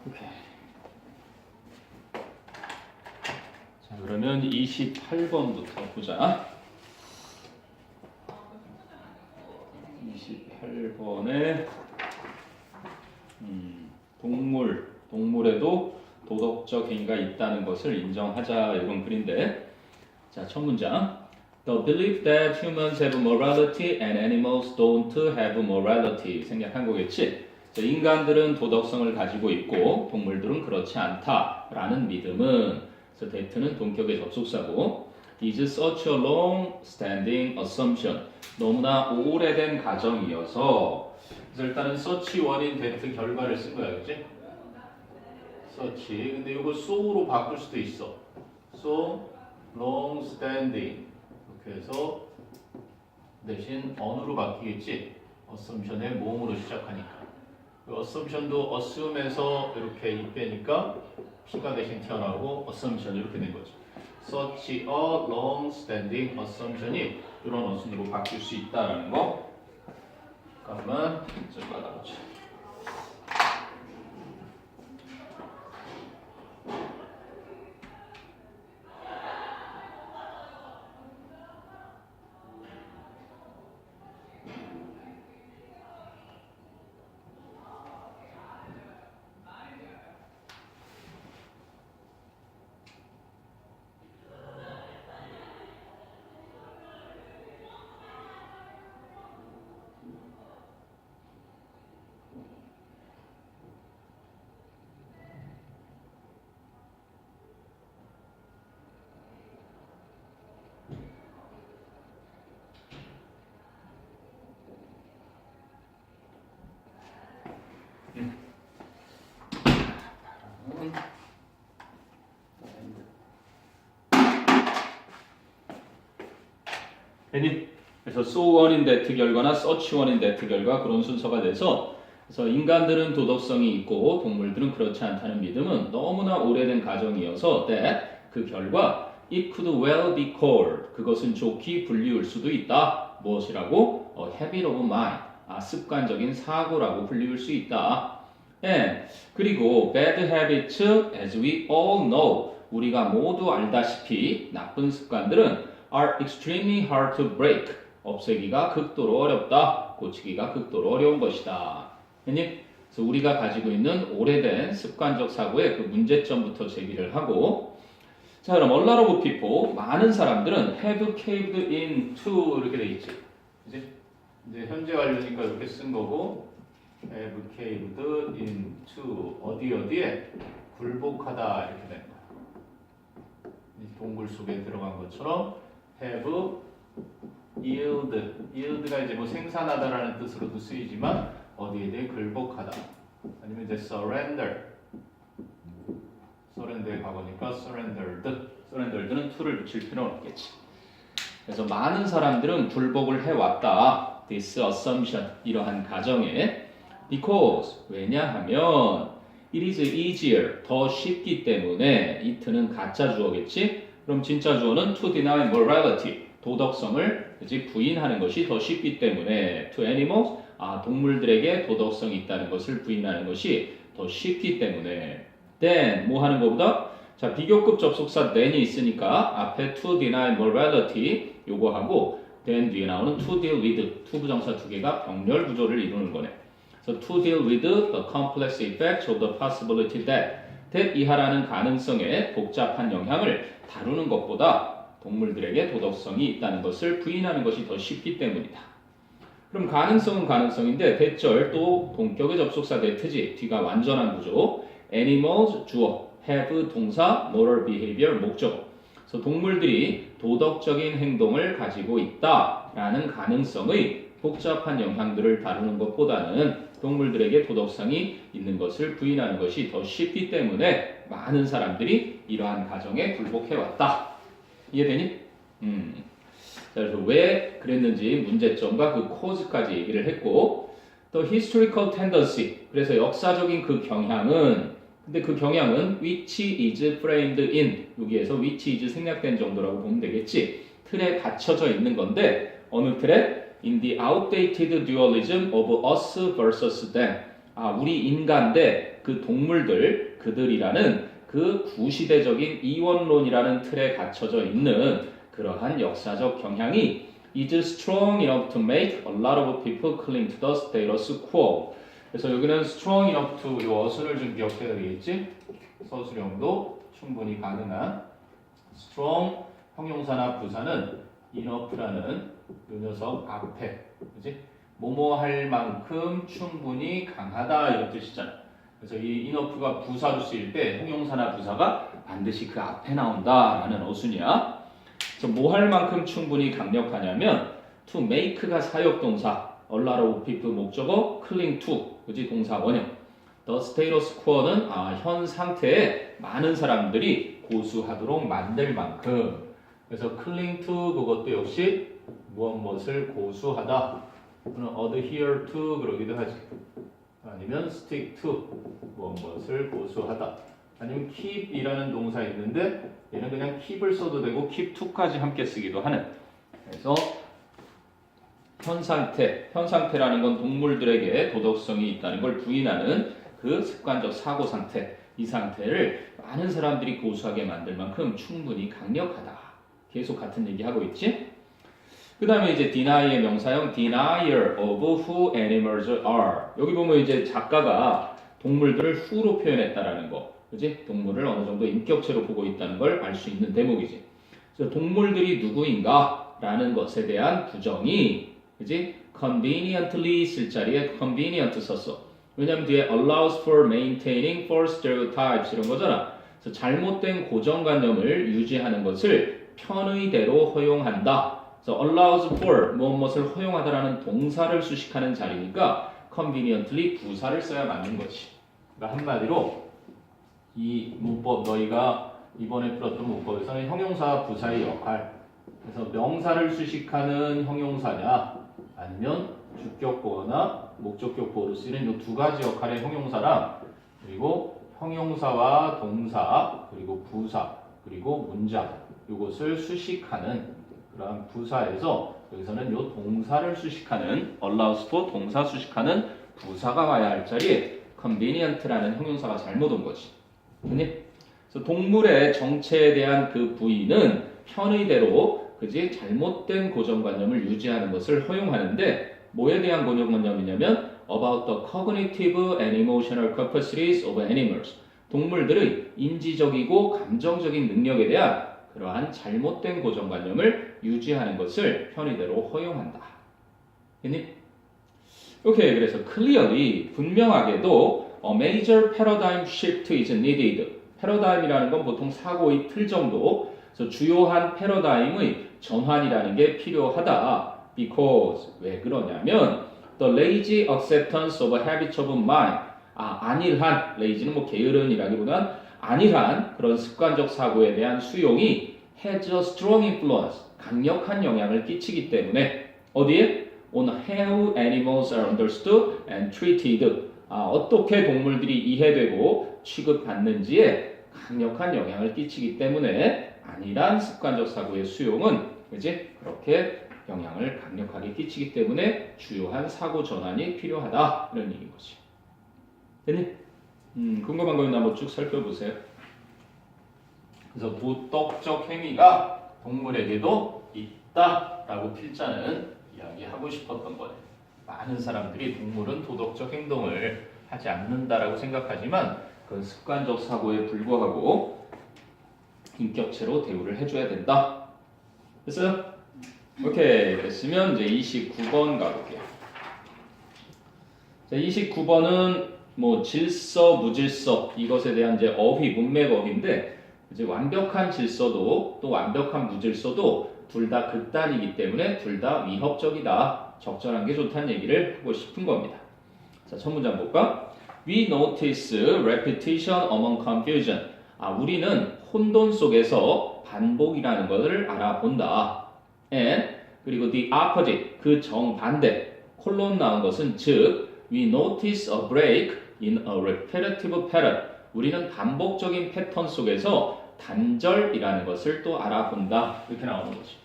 오케이. 자, 그러면 28번부터 보자. 28번에 동물에도 도덕적 행위가 있다는 것을 인정하자 이런 글인데, 자, 첫 문장. The belief that humans have morality and animals don't have morality. 생략한 거겠지? 자, 인간들은 도덕성을 가지고 있고 동물들은 그렇지 않다라는 믿음은, 그래서 that는 동격의 접속사고, is such a long-standing assumption. 너무나 오래된 가정이어서, 그래서 일단은 such 원인 that 결과를 쓴 거야, 그치? such. 근데 이거 so로 바꿀 수도 있어. so long-standing. 이렇게 해서 대신 on으로 바뀌겠지? assumption의 모음으로 시작하니까. 그 assumption도 assume에서 이렇게 이 빼니까 P가 대신 튀어나오고 assumption 이렇게 된 거죠. such a long-standing assumption이 이런 어순으로 바뀔 수 있다라는 거. 잠깐만 좀 받아보자. 그래서 so 원인 that 결과나 such 원인 that 결과 그런 순서가 돼서, 그래서 인간들은 도덕성이 있고 동물들은 그렇지 않다는 믿음은 너무나 오래된 가정이어서 that 그 결과 it could well be called 그것은 좋게 불리울 수도 있다. 무엇이라고? habit of mind. 습관적인 사고라고 불리울 수 있다. and 그리고 bad habits as we all know 우리가 모두 알다시피 나쁜 습관들은 are extremely hard to break. 없애기가 극도로 어렵다. 고치기가 극도로 어려운 것이다. 그래서 우리가 가지고 있는 오래된 습관적 사고의 그 문제점부터 제기를 하고, 자, 그럼 a lot of people, 많은 사람들은 have caved into 이렇게 돼 있지. 그지? 이제 현재 완료니까 이렇게 쓴 거고, have caved into 어디에 굴복하다 이렇게 되는 거야. 동굴 속에 들어간 것처럼 have yield가 이제 뭐 생산하다라는 뜻으로도 쓰이지만 어디에 대해 굴복하다. 아니면 이제 surrender의 과거니까 surrendered는 to를 붙일 필요는 없겠지. 그래서 많은 사람들은 굴복을 해왔다. This assumption, 이러한 가정에 because, 왜냐하면 it is easier, 더 쉽기 때문에 it는 가짜 주어겠지? 그럼 진짜 주어는 to deny morality, 도덕성을 부인하는 것이 더 쉽기 때문에 to animals, 동물들에게 도덕성이 있다는 것을 부인하는 것이 더 쉽기 때문에 then, 뭐 하는 것보다? 자, 비교급 접속사 then이 있으니까 앞에 to deny morality 요거 하고 then 뒤에 나오는 to deal with, to 부정사 두 개가 병렬 구조를 이루는 거네. 그래서 to deal with the complex effects of the possibility that 이하라는 가능성의 복잡한 영향을 다루는 것보다 동물들에게 도덕성이 있다는 것을 부인하는 것이 더 쉽기 때문이다. 그럼 가능성은 가능성인데 대절 또 동격의 접속사 that지. 뒤가 완전한 구조. animals 주어, have 동사, moral behavior 목적어. 그래서 동물들이 도덕적인 행동을 가지고 있다라는 가능성의 복잡한 영향들을 다루는 것보다는 동물들에게 도덕성이 있는 것을 부인하는 것이 더 쉽기 때문에 많은 사람들이 이러한 가정에 굴복해왔다. 이해되니? 자, 그래서 왜 그랬는지 문제점과 그 cause까지 얘기를 했고, 또 historical tendency, 그래서 역사적인 그 경향은, 근데 그 경향은 which is framed in, 여기에서 which is 생략된 정도라고 보면 되겠지. 틀에 갇혀져 있는 건데 어느 틀에? In the outdated dualism of us versus them. 우리 인간대 그 동물들 그들이라는 그 구시대적인 이원론이라는 틀에 갇혀져 있는 그러한 역사적 경향이 is strong enough to make a lot of people cling to the status quo. 그래서 여기는 strong enough to 이 어순을 좀 기억해야 되겠지? 서술형도 충분히 가능한 strong 형용사나 부사는 enough라는 이 녀석 앞에 그지? 뭐뭐 할 만큼 충분히 강하다 이런 뜻이잖아. 그래서 이 enough가 부사로 쓰일 때 형용사나 부사가 반드시 그 앞에 나온다라는 어순이야. 그래서 뭐 할 만큼 충분히 강력하냐면 to make가 사역동사, a lot of people 목적어, cling to 그지 동사 원형. the status quo는 현 상태에 많은 사람들이 고수하도록 만들 만큼. 그래서 cling to 그것도 역시 무엇을 고수하다. 또는 adhere to 그러기도 하지. 아니면 stick to 무엇을 고수하다. 아니면 keep이라는 동사 있는데 얘는 그냥 keep을 써도 되고 keep to까지 함께 쓰기도 하는. 그래서 현 상태라는 건 동물들에게 도덕성이 있다는 걸 부인하는 그 습관적 사고 상태. 이 상태를 많은 사람들이 고수하게 만들 만큼 충분히 강력하다. 계속 같은 얘기 하고 있지? 그 다음에 이제 deny의 명사형 denier of who animals are. 여기 보면 이제 작가가 동물들을 who로 표현했다라는 거. 그지? 동물을 어느 정도 인격체로 보고 있다는 걸 알 수 있는 대목이지. 그래서 동물들이 누구인가? 라는 것에 대한 부정이, 그지? conveniently 쓸 자리에 convenient 썼어. 왜냐면 뒤에 allows for maintaining false stereotypes 이런 거잖아. 그래서 잘못된 고정관념을 유지하는 것을 편의대로 허용한다. 그래서 allows for 무엇을 허용하다라는 동사를 수식하는 자리니까 conveniently 부사를 써야 맞는 거지. 그러니까 한마디로 이 문법 너희가 이번에 풀었던 문법에서는 형용사 부사의 역할. 그래서 명사를 수식하는 형용사냐 아니면 주격보어나 목적격보어로 쓰이는 이 두 가지 역할의 형용사랑 그리고 형용사와 동사 그리고 부사 그리고 문장 이것을 수식하는 그러한 부사에서 여기서는 이 동사를 수식하는 allows for 동사 수식하는 부사가 와야 할 자리에 convenient라는 형용사가 잘못 온 거지. 그래서 동물의 정체에 대한 그 부인은 편의대로 그지 잘못된 고정관념을 유지하는 것을 허용하는데 뭐에 대한 고정관념이냐면 about the cognitive and emotional capacities of animals. 동물들의 인지적이고 감정적인 능력에 대한 그러한 잘못된 고정관념을 유지하는 것을 편의대로 허용한다. 오케이, 그래서 clearly 분명하게도 a major paradigm shift is needed. 패러다임이라는 건 보통 사고의 틀 정도. 그래서 주요한 패러다임의 전환이라는 게 필요하다. Because 왜 그러냐면 the lazy acceptance of habits of mind. 안일한 lazy는 뭐 게으른이라기보단 안일한 그런 습관적 사고에 대한 수용이 has a strong influence. 강력한 영향을 끼치기 때문에 어디에? On how animals are understood and treated. 어떻게 동물들이 이해되고 취급받는지에 강력한 영향을 끼치기 때문에 안일한 습관적 사고의 수용은 그지? 그렇게 영향을 강력하게 끼치기 때문에 주요한 사고 전환이 필요하다 이런 얘기인 거지. 됐니? 궁금한 거 있나 한번 쭉 살펴보세요. 그래서 도덕적 행위가 동물에게도 있다라고 필자는 이야기하고 싶었던 거네. 많은 사람들이 동물은 도덕적 행동을 하지 않는다라고 생각하지만 그건 습관적 사고에 불과하고 인격체로 대우를 해줘야 된다. 됐어요? 오케이, 그랬으면 이제 29번 가볼게요. 자, 29번은 뭐 질서, 무질서 이것에 대한 이제 어휘, 문맥 어휘인데 이제 완벽한 질서도 또 완벽한 무질서도 둘 다 극단이기 때문에 둘 다 위협적이다. 적절한 게 좋다는 얘기를 하고 싶은 겁니다. 자, 첫 문장 볼까? We notice repetition among confusion. 우리는 혼돈 속에서 반복이라는 것을 알아본다. And 그리고 the opposite 그 정반대 콜론 나온 것은 즉 we notice a break in a repetitive pattern. 우리는 반복적인 패턴 속에서 단절이라는 것을 또 알아본다. 이렇게 나오는 거지.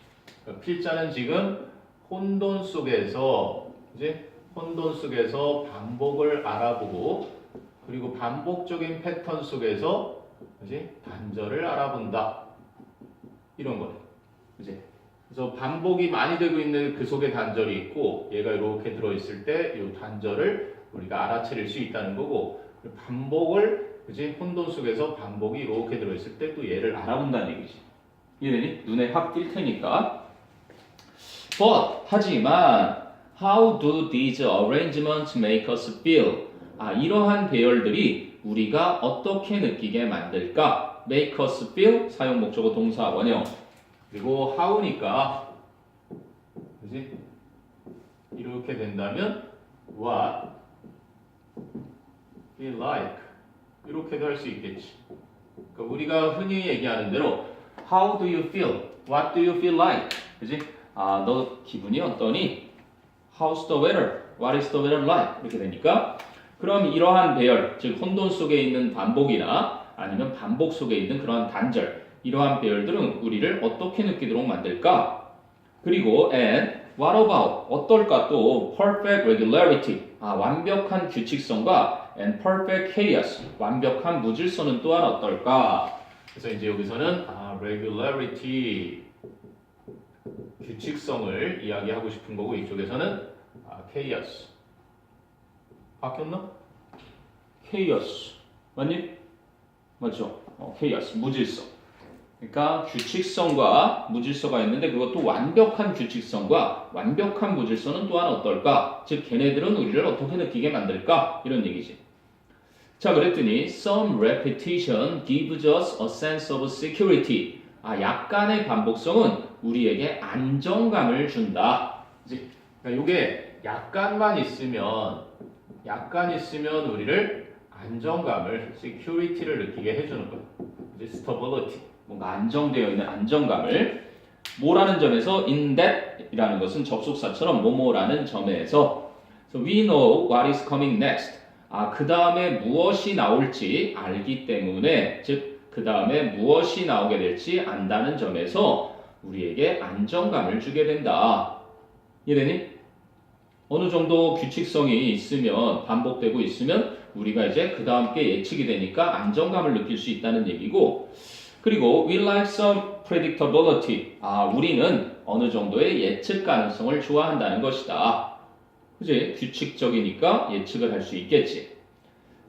필자는 지금 혼돈 속에서 이제 혼돈 속에서 반복을 알아보고 그리고 반복적인 패턴 속에서 그지? 단절을 알아본다. 이런 거예요. 그지? 그래서 반복이 많이 되고 있는 그 속에 단절이 있고 얘가 이렇게 들어있을 때 이 단절을 우리가 알아차릴 수 있다는 거고 반복을 그지? 혼돈 속에서 반복이 이렇게 들어있을 때 또 얘를 알아본다는 얘기지. 이해되니? 눈에 확 띌 테니까. But 하지만 How do these arrangements make us feel? 이러한 배열들이 우리가 어떻게 느끼게 만들까? Make us feel 사용 목적어 동사 원형 그리고 how니까 그지? 이렇게 된다면 what feel like 이렇게도 할 수 있겠지. 그러니까 우리가 흔히 얘기하는 대로 How do you feel? What do you feel like? 그지? 너 기분이 어떠니? How's the weather? What is the weather like? 이렇게 되니까 그럼 이러한 배열, 즉 혼돈 속에 있는 반복이나 아니면 반복 속에 있는 그러한 단절 이러한 배열들은 우리를 어떻게 느끼도록 만들까? 그리고 and what about? 어떨까 또 perfect regularity 완벽한 규칙성과 and perfect chaos 완벽한 무질서는 또한 어떨까? 그래서 이제 여기서는 regularity 규칙성을 이야기하고 싶은 거고 이쪽에서는 chaos 바뀌었나? chaos 맞니? 맞죠? chaos 무질서 그러니까 규칙성과 무질서가 있는데 그것도 완벽한 규칙성과 완벽한 무질서는 또한 어떨까? 즉 걔네들은 우리를 어떻게 느끼게 만들까? 이런 얘기지. 자 그랬더니 some repetition gives us a sense of security. 약간의 반복성은 우리에게 안정감을 준다. 그러니까 이게 약간 있으면 우리를 안정감을 security를 느끼게 해주는 거야. stability 뭔가 안정되어 있는 안정감을 뭐라는 점에서 in that이라는 것은 접속사처럼 뭐뭐라는 점에서 so we know what is coming next. 그 다음에 무엇이 나올지 알기 때문에 즉 그 다음에 무엇이 나오게 될지 안다는 점에서 우리에게 안정감을 주게 된다. 이해되니? 어느 정도 규칙성이 있으면 반복되고 있으면 우리가 이제 그 다음 게 예측이 되니까 안정감을 느낄 수 있다는 얘기고 그리고 we like some predictability. 우리는 어느 정도의 예측 가능성을 좋아한다는 것이다. 그지? 규칙적이니까 예측을 할 수 있겠지.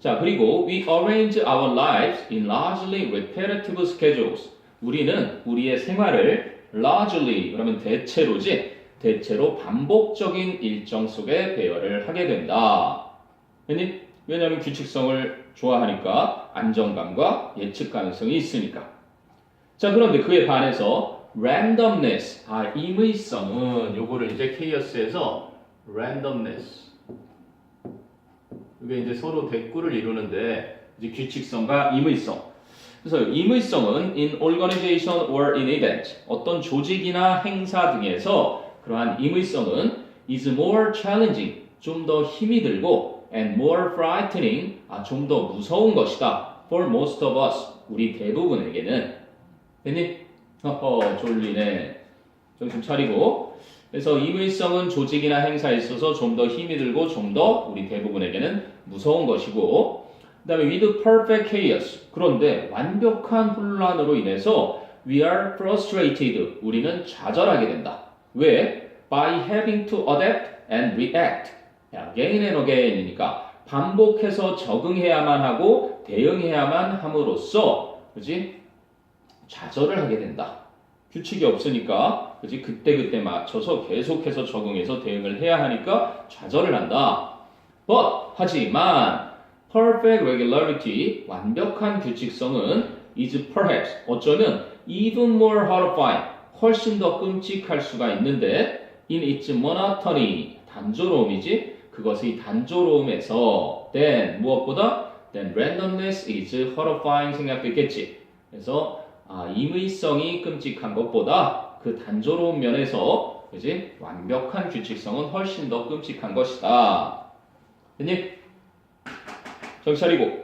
자, 그리고 we arrange our lives in largely repetitive schedules. 우리는 우리의 생활을 largely 그러면 대체로지. 대체로 반복적인 일정 속에 배열을 하게 된다. 왜냐하면 규칙성을 좋아하니까 안정감과 예측 가능성이 있으니까. 자, 그런데 그에 반해서 randomness, 임의성은 요거를 이제 chaos에서 randomness 이게 이제 서로 대꾸를 이루는데 이제 규칙성과 임의성. 그래서 임의성은 in organization or in event 어떤 조직이나 행사 등에서 그러한 임의성은 is more challenging 좀 더 힘이 들고 and more frightening 좀 더 무서운 것이다 for most of us 우리 대부분에게는. 됐니? 졸리네. 정신 차리고. 그래서 임의성은 조직이나 행사에 있어서 좀 더 힘이 들고 좀 더 우리 대부분에게는 무서운 것이고 그 다음에 with perfect chaos 그런데 완벽한 혼란으로 인해서 we are frustrated 우리는 좌절하게 된다. 왜? By having to adapt and react again and again이니까 반복해서 적응해야만 하고 대응해야만 함으로써 그지? 좌절을 하게 된다. 규칙이 없으니까 그지? 그때그때 맞춰서 계속해서 적응해서 대응을 해야 하니까 좌절을 한다. But 하지만 perfect regularity 완벽한 규칙성은 is perhaps 어쩌면 even more horrifying 훨씬 더 끔찍할 수가 있는데 in its monotony 단조로움이지 그것의 단조로움에서 then 무엇보다 then randomness is horrifying 생각됐겠지. 그래서 임의성이 끔찍한 것보다 그 단조로운 면에서 그지? 완벽한 규칙성은 훨씬 더 끔찍한 것이다. 됐니? 정신 차리고.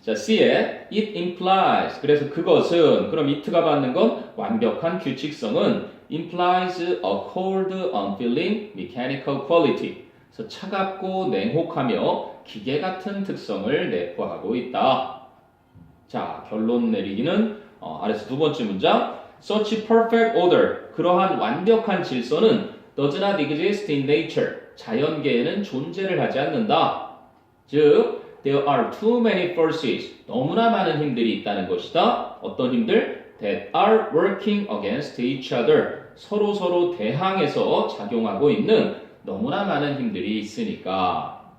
자, C에 it implies. 그래서 그것은 그럼 it가 받는 건 완벽한 규칙성은 implies a cold, unfeeling, mechanical quality. 그래서 차갑고 냉혹하며 기계 같은 특성을 내포하고 있다. 자, 결론 내리기는 아래서 두 번째 문장. Such perfect order. 그러한 완벽한 질서는 does not exist in nature. 자연계에는 존재를 하지 않는다. 즉, there are too many forces. 너무나 많은 힘들이 있다는 것이다. 어떤 힘들? That are working against each other. 서로 대항해서 작용하고 있는 너무나 많은 힘들이 있으니까.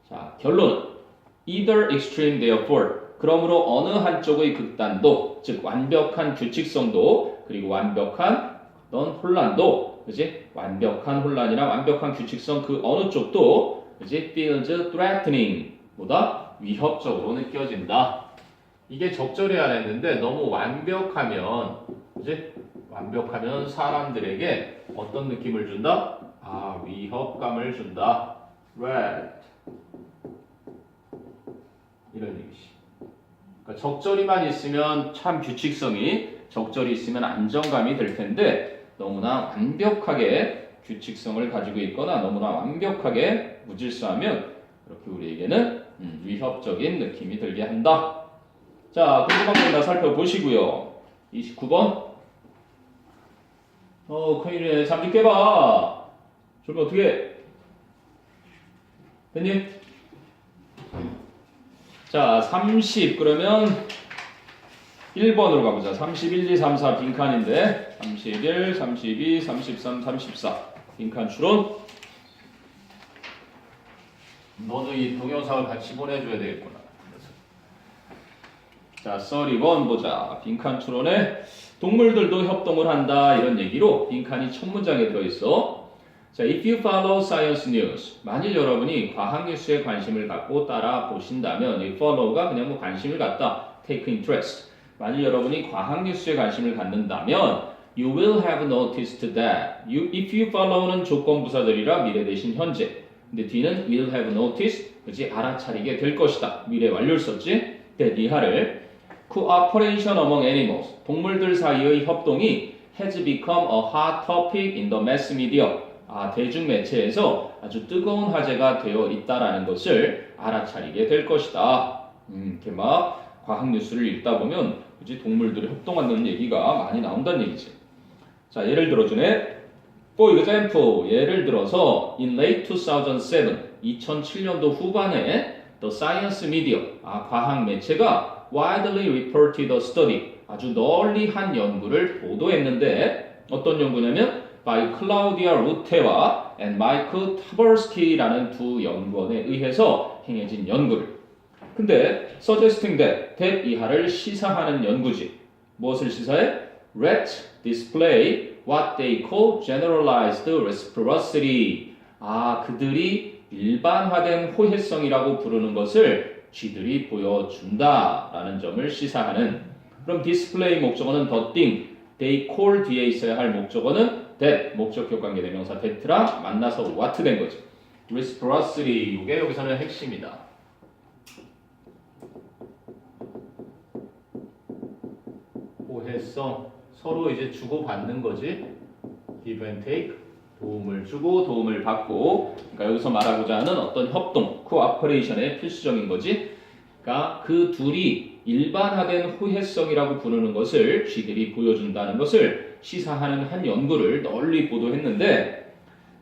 자, 결론. Either extreme therefore. 그러므로 어느 한쪽의 극단도, 즉 완벽한 규칙성도, 그리고 완벽한 어떤 혼란도, 그지? 완벽한 혼란이나 완벽한 규칙성 그 어느 쪽도, 그지? feels threatening, 보다 위협적으로 느껴진다. 이게 적절히 안 했는데 너무 완벽하면, 그지? 완벽하면 사람들에게 어떤 느낌을 준다? 아, 위협감을 준다. threat. 이런 얘기지. 그러니까 적절히만 있으면 참 규칙성이, 적절히 있으면 안정감이 될 텐데 너무나 완벽하게 규칙성을 가지고 있거나 너무나 완벽하게 무질서하면 그렇게 우리에게는 위협적인 느낌이 들게 한다. 자, 궁금한 건 다 살펴보시고요. 29번. 큰일이네. 잠 좀 깨봐. 졸면 어떻게? 됐니? 자, 30 그러면 1번으로 가보자. 31, 2, 3, 4 빈칸인데 31, 32, 33, 34 빈칸 추론. 너도 이 동영상을 같이 보내줘야 되겠구나. 자, 31 보자. 빈칸 추론에 동물들도 협동을 한다 이런 얘기로 빈칸이 첫 문장에 들어있어. 자, if you follow science news, 만일 여러분이 과학 뉴스에 관심을 갖고 따라 보신다면, 이 follow가 그냥 뭐 관심을 갖다, take interest. 만일 여러분이 과학 뉴스에 관심을 갖는다면, you will have noticed that. if you follow는 조건부사절이라 미래 대신 현재. 근데 뒤는 will have noticed, 그치? 알아차리게 될 것이다. 미래 완료를 썼지? that 이하를 cooperation among animals, 동물들 사이의 협동이 has become a hot topic in the mass media. 대중매체에서 아주 뜨거운 화제가 되어 있다라는 것을 알아차리게 될 것이다. 이렇게 막 과학 뉴스를 읽다 보면 그치? 동물들이 협동하는 얘기가 많이 나온다는 얘기지. 자, 예를 들어주네. For example, 예를 들어서 in late 2007, 2007년도 후반에 the science media, 과학 매체가 widely reported a study, 아주 널리 한 연구를 보도했는데 어떤 연구냐면 by Claudia Rutte와 and Michael Taberski라는 두 연구원에 의해서 행해진 연구를. 근데 suggesting that 이하를 시사하는 연구지. 무엇을 시사해? Rats display what they call generalized reciprocity. 그들이 일반화된 호혜성이라고 부르는 것을 쥐들이 보여준다라는 점을 시사하는. 그럼 display 목적어는 the thing, they call 뒤에 있어야 할 목적어는 that, 목적격 관계 대명사 that랑 만나서 what 된 거지. reciprocity, 이게 여기서는 핵심이다. 호혜성, 서로 이제 주고받는 거지. give and take, 도움을 주고 도움을 받고. 그러니까 여기서 말하고자 하는 어떤 협동, cooperation의 필수적인 거지. 그러니까 그 둘이 일반화된 호혜성이라고 부르는 것을 쥐들이 보여준다는 것을 시사하는 한 연구를 널리 보도했는데,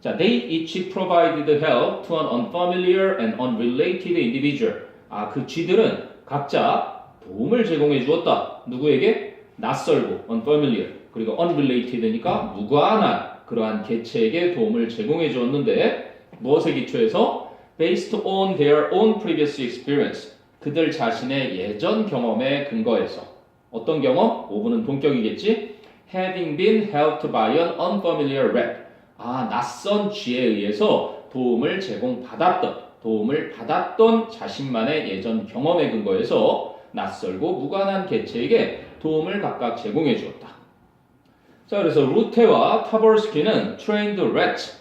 자, they each provided help to an unfamiliar and unrelated individual. 그 쥐들은 각자 도움을 제공해 주었다. 누구에게? 낯설고 unfamiliar, 그리고 unrelated니까 무관한 그러한 개체에게 도움을 제공해 주었는데 무엇에 기초해서? based on their own previous experience. 그들 자신의 예전 경험에 근거해서. 어떤 경험? 5분은 동격이겠지? having been helped by an unfamiliar rat. 낯선 쥐에 의해서 도움을 받았던 자신만의 예전 경험에 근거해서 낯설고 무관한 개체에게 도움을 각각 제공해 주었다. 자, 그래서 루테와 타버스키는 trained rats,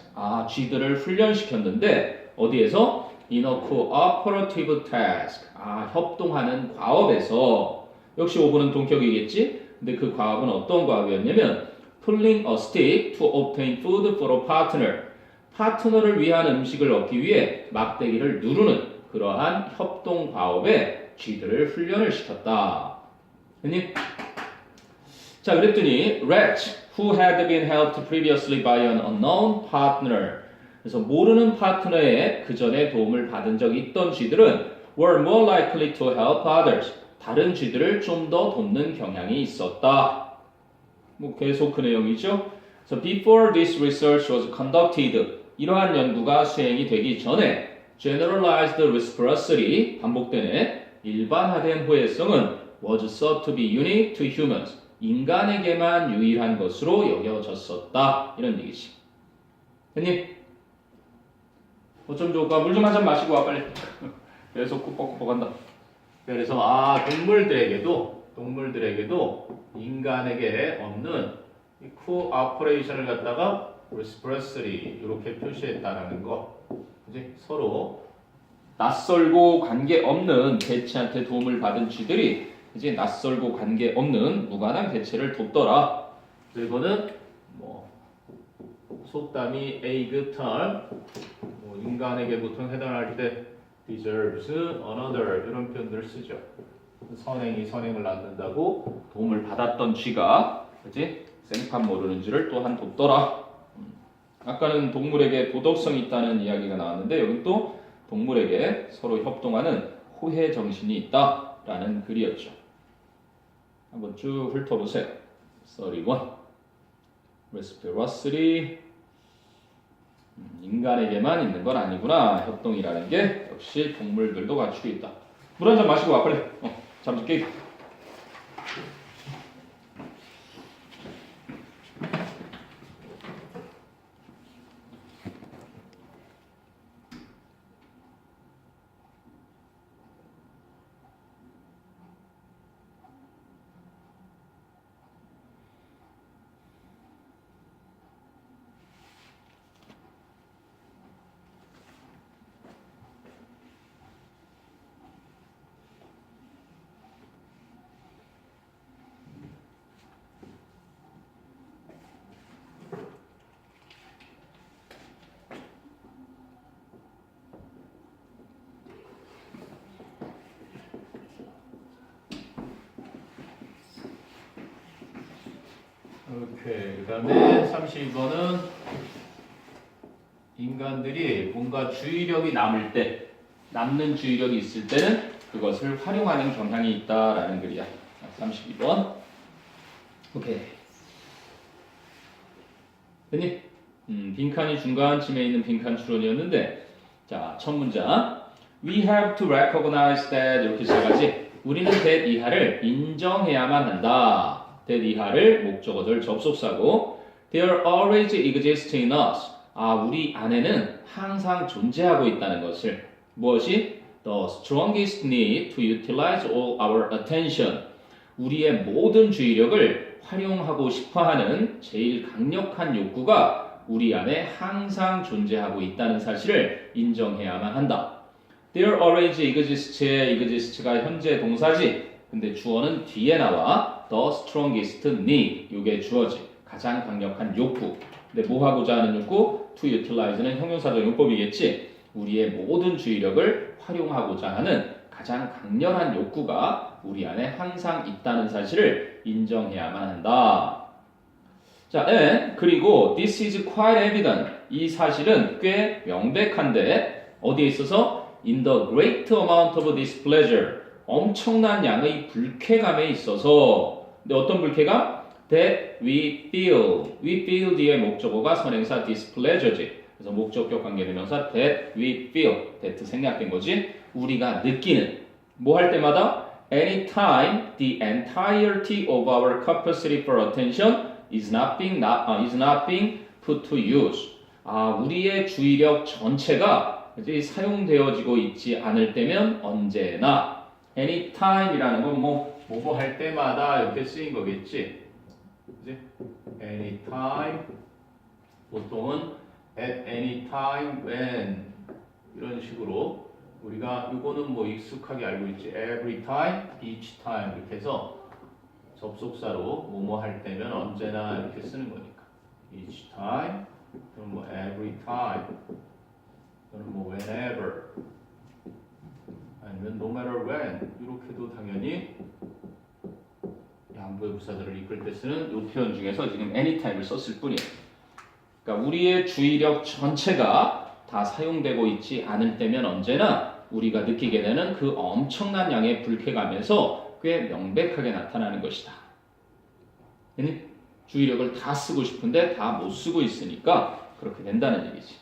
쥐들을 훈련시켰는데 어디에서? in a cooperative task, 협동하는 과업에서. 역시 5분은 동격이겠지? 근데 그 과업은 어떤 과업이었냐면 pulling a stick to obtain food for a partner. 파트너를 위한 음식을 얻기 위해 막대기를 누르는 그러한 협동 과업에 쥐들을 훈련을 시켰다. 됐니? 자, 그랬더니 rats who had been helped previously by an unknown partner. 그래서 모르는 파트너의 그 전에 도움을 받은 적이 있던 쥐들은 were more likely to help others. 다른 쥐들을 좀 더 돕는 경향이 있었다. 뭐 계속 그 내용이죠. So before this research was conducted, 이러한 연구가 수행이 되기 전에 generalized reciprocity, 반복되네, 일반화된 호혜성은 was thought to be unique to humans, 인간에게만 유일한 것으로 여겨졌었다. 이런 얘기지. 됐니? 어쩜 좋을까? 물 좀 한 잔 마시고 와 빨리. 계속 꾸벅꾸벅 한다. 그래서 동물들에게도 인간에게 없는 이 코오퍼레이션을 갖다가 reciprocity 이렇게 표시했다라는 거. 이제 서로 낯설고 관계없는 개체한테 도움을 받은 쥐들이 이제 낯설고 관계없는 무관한 개체를 돕더라. 그리고는 뭐 속담이 a good turn, 뭐 인간에게 보통 해당할 때 deserves another 이런 표현들을 쓰죠. 선행이 선행을 낳는다고 도움을 받았던 쥐가 그지 생판 모르는 쥐를 또한 돕더라. 아까는 동물에게 도덕성이 있다는 이야기가 나왔는데 여기 또 동물에게 서로 협동하는 호혜 정신이 있다라는 글이었죠. 한번 쭉 훑어보세요. 31. reciprocity. 인간에게만 있는 건 아니구나. 협동이라는 게 역시 동물들도 갖추고 있다. 물 한 잔 마시고 와 빨리. 잠 좀 깨. 오케이. 그 다음에 32번은 인간들이 뭔가 주의력이 남는 주의력이 있을 때는 그것을 활용하는 경향이 있다라는 글이야. 32번. 오케이. 됐니? 빈칸이 중간쯤에 있는 빈칸 추론이었는데, 자, 첫 문장. We have to recognize that 이렇게 시작하지. 우리는 that 이하를 인정해야만 한다. that 이하를 목적어들 접속사고 there always exists in us. 우리 안에는 항상 존재하고 있다는 것을 무엇이? The strongest need to utilize all our attention. 우리의 모든 주의력을 활용하고 싶어하는 제일 강력한 욕구가 우리 안에 항상 존재하고 있다는 사실을 인정해야만 한다. There always exists의 exist가 현재 동사지. 근데 주어는 뒤에 나와. The strongest need. 이게 주어지. 가장 강력한 욕구. 근데 뭐 하고자 하는 욕구? To utilize는 형용사적 용법이겠지. 우리의 모든 주의력을 활용하고자 하는 가장 강렬한 욕구가 우리 안에 항상 있다는 사실을 인정해야만 한다. 자, and 그리고 this is quite evident. 이 사실은 꽤 명백한데 어디에 있어서? In the great amount of displeasure. 엄청난 양의 불쾌감에 있어서. 근데 어떤 불쾌감? That we feel 뒤에 목적어가 선행사 displeasure지. 그래서 목적격 관계대명사 that we feel. that 생략된 거지. 우리가 느끼는. 뭐 할 때마다? Anytime the entirety of our capacity for attention is not being put to use. 우리의 주의력 전체가 이제 사용되어지고 있지 않을 때면 언제나. anytime이라는 건 뭐 할 때마다 이렇게 쓰인 거겠지. 그지? anytime 보통은 at any time when 이런 식으로 우리가 이거는 뭐 익숙하게 알고 있지. every time, each time 이렇게 해서 접속사로 뭐뭐 할 때면 언제나 이렇게 쓰는 거니까. each time 또는 뭐 every time 또는 뭐 whenever 아니면 no matter when 이렇게도 당연히 양보의 부사들을 이끌 때 쓰는 이 표현 중에서 지금 anytime을 썼을 뿐이에요. 그러니까 우리의 주의력 전체가 다 사용되고 있지 않을 때면 언제나 우리가 느끼게 되는 그 엄청난 양의 불쾌감에서 꽤 명백하게 나타나는 것이다. 주의력을 다 쓰고 싶은데 다 못 쓰고 있으니까 그렇게 된다는 얘기지.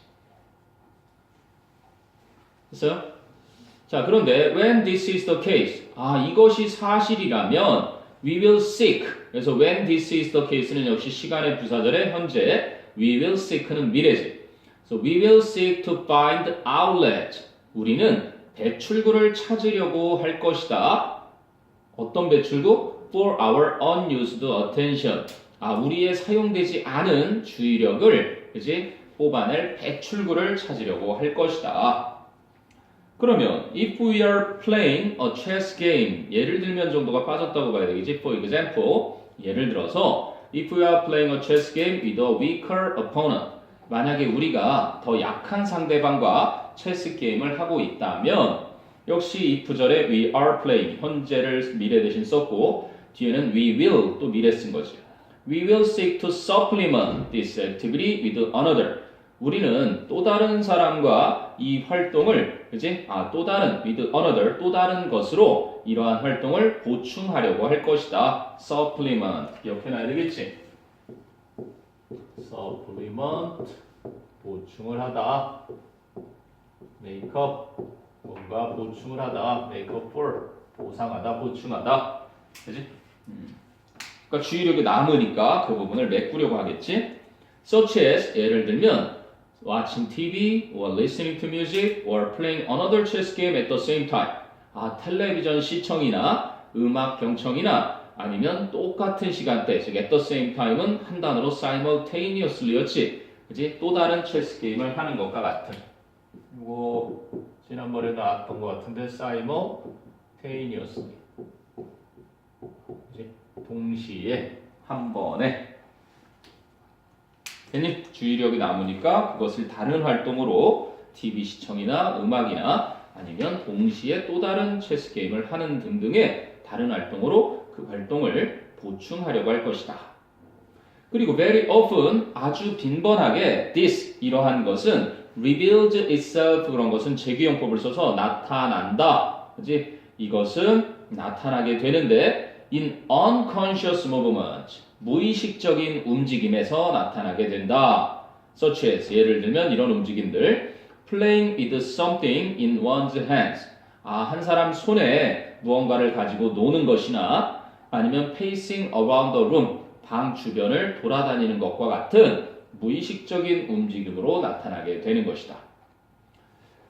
됐어요? 자, 그런데 when this is the case, 이것이 사실이라면 we will seek. 그래서 when this is the case는 역시 시간의 부사절의 현재, we will seek는 미래지. So we will seek to find outlet. 우리는 배출구를 찾으려고 할 것이다. 어떤 배출구? For our unused attention. 우리의 사용되지 않은 주의력을 그지 뽑아낼 배출구를 찾으려고 할 것이다. 그러면 if we are playing a chess game, 예를 들면 정도가 빠졌다고 봐야 되겠지. For example, 예를 들어서 if we are playing a chess game with a weaker opponent, 만약에 우리가 더 약한 상대방과 체스 게임을 하고 있다면 역시 if절에 we are playing, 현재를 미래 대신 썼고 뒤에는 we will 또 미래 쓴 거지. We will seek to supplement this activity with another. 우리는 또 다른 사람과 이 활동을, 그지? 또 다른, with another, 또 다른 것으로 이러한 활동을 보충하려고 할 것이다. supplement. 기억해놔야 되겠지? supplement. 보충을 하다. make up. 뭔가 보충을 하다. make up for. 보상하다, 보충하다. 그지? 그러니까 주의력이 남으니까 그 부분을 메꾸려고 하겠지? such as, 예를 들면 watching TV or listening to music or playing another chess game at the same time. 텔레비전 시청이나 음악 경청이나 아니면 똑같은 시간대, 즉 at the same time은 한 단어로 simultaneously였지. 그지? 또 다른 체스 게임을 하는 것과 같은. 이거 지난번에 나왔던 것 같은데 simultaneously. 그지? 동시에 한 번에. 괜히 주의력이 남으니까 그것을 다른 활동으로 TV 시청이나 음악이나 아니면 동시에 또 다른 체스 게임을 하는 등등의 다른 활동으로 그 활동을 보충하려고 할 것이다. 그리고 very often 아주 빈번하게 this 이러한 것은 reveals itself 그런 것은 제기용법을 써서 나타난다. 그지? 이것은 나타나게 되는데 in unconscious movement 무의식적인 움직임에서 나타나게 된다. such as 예를 들면 이런 움직임들 playing with something in one's hands 한 사람 손에 무언가를 가지고 노는 것이나 아니면 pacing around the room 방 주변을 돌아다니는 것과 같은 무의식적인 움직임으로 나타나게 되는 것이다.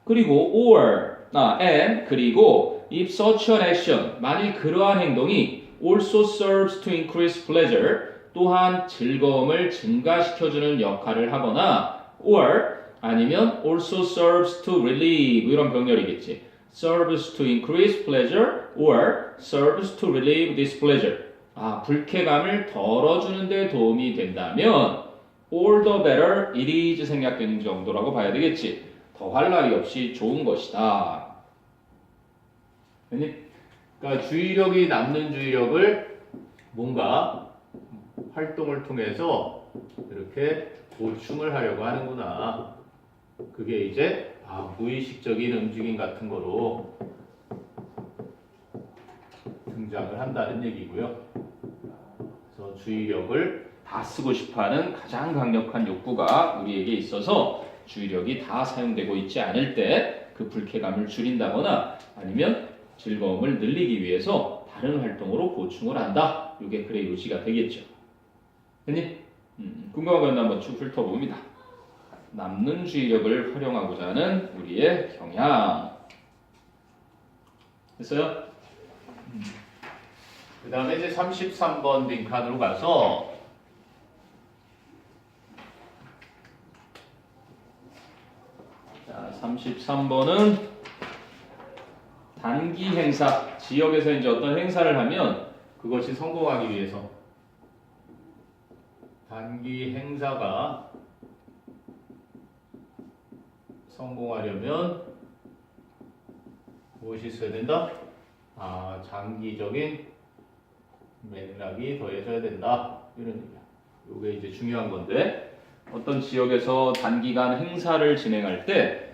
그리고 or and 그리고 if such an action 만일 그러한 행동이 also serves to increase pleasure 또한 즐거움을 증가시켜주는 역할을 하거나 or 아니면 also serves to relieve 이런 병렬이겠지. serves to increase pleasure or serves to relieve displeasure 불쾌감을 덜어주는 데 도움이 된다면 all the better it is 생략되는 정도라고 봐야 되겠지. 더할 나위 없이 좋은 것이다. 그러니까 주의력이 남는 주의력을 뭔가 활동을 통해서 이렇게 보충을 하려고 하는구나. 그게 이제 무의식적인 움직임 같은 거로 등장을 한다는 얘기고요. 그래서 주의력을 다 쓰고 싶어하는 가장 강력한 욕구가 우리에게 있어서 주의력이 다 사용되고 있지 않을 때 그 불쾌감을 줄인다거나 아니면 즐거움을 늘리기 위해서 다른 활동으로 보충을 한다. 이게 글의 요지가 되겠죠. 됐니? 궁금한 건 한번 쭉 훑어봅니다. 남는 주의력을 활용하고자 하는 우리의 경향. 됐어요? 그 다음에 이제 33번 빈칸으로 가서 자, 33번은 단기 행사, 지역에서 이제 어떤 행사를 하면 그것이 성공하기 위해서 단기 행사가 성공하려면 무엇이 있어야 된다? 장기적인 맥락이 더해져야 된다. 이런 얘기야. 이게 이제 중요한 건데 어떤 지역에서 단기간 행사를 진행할 때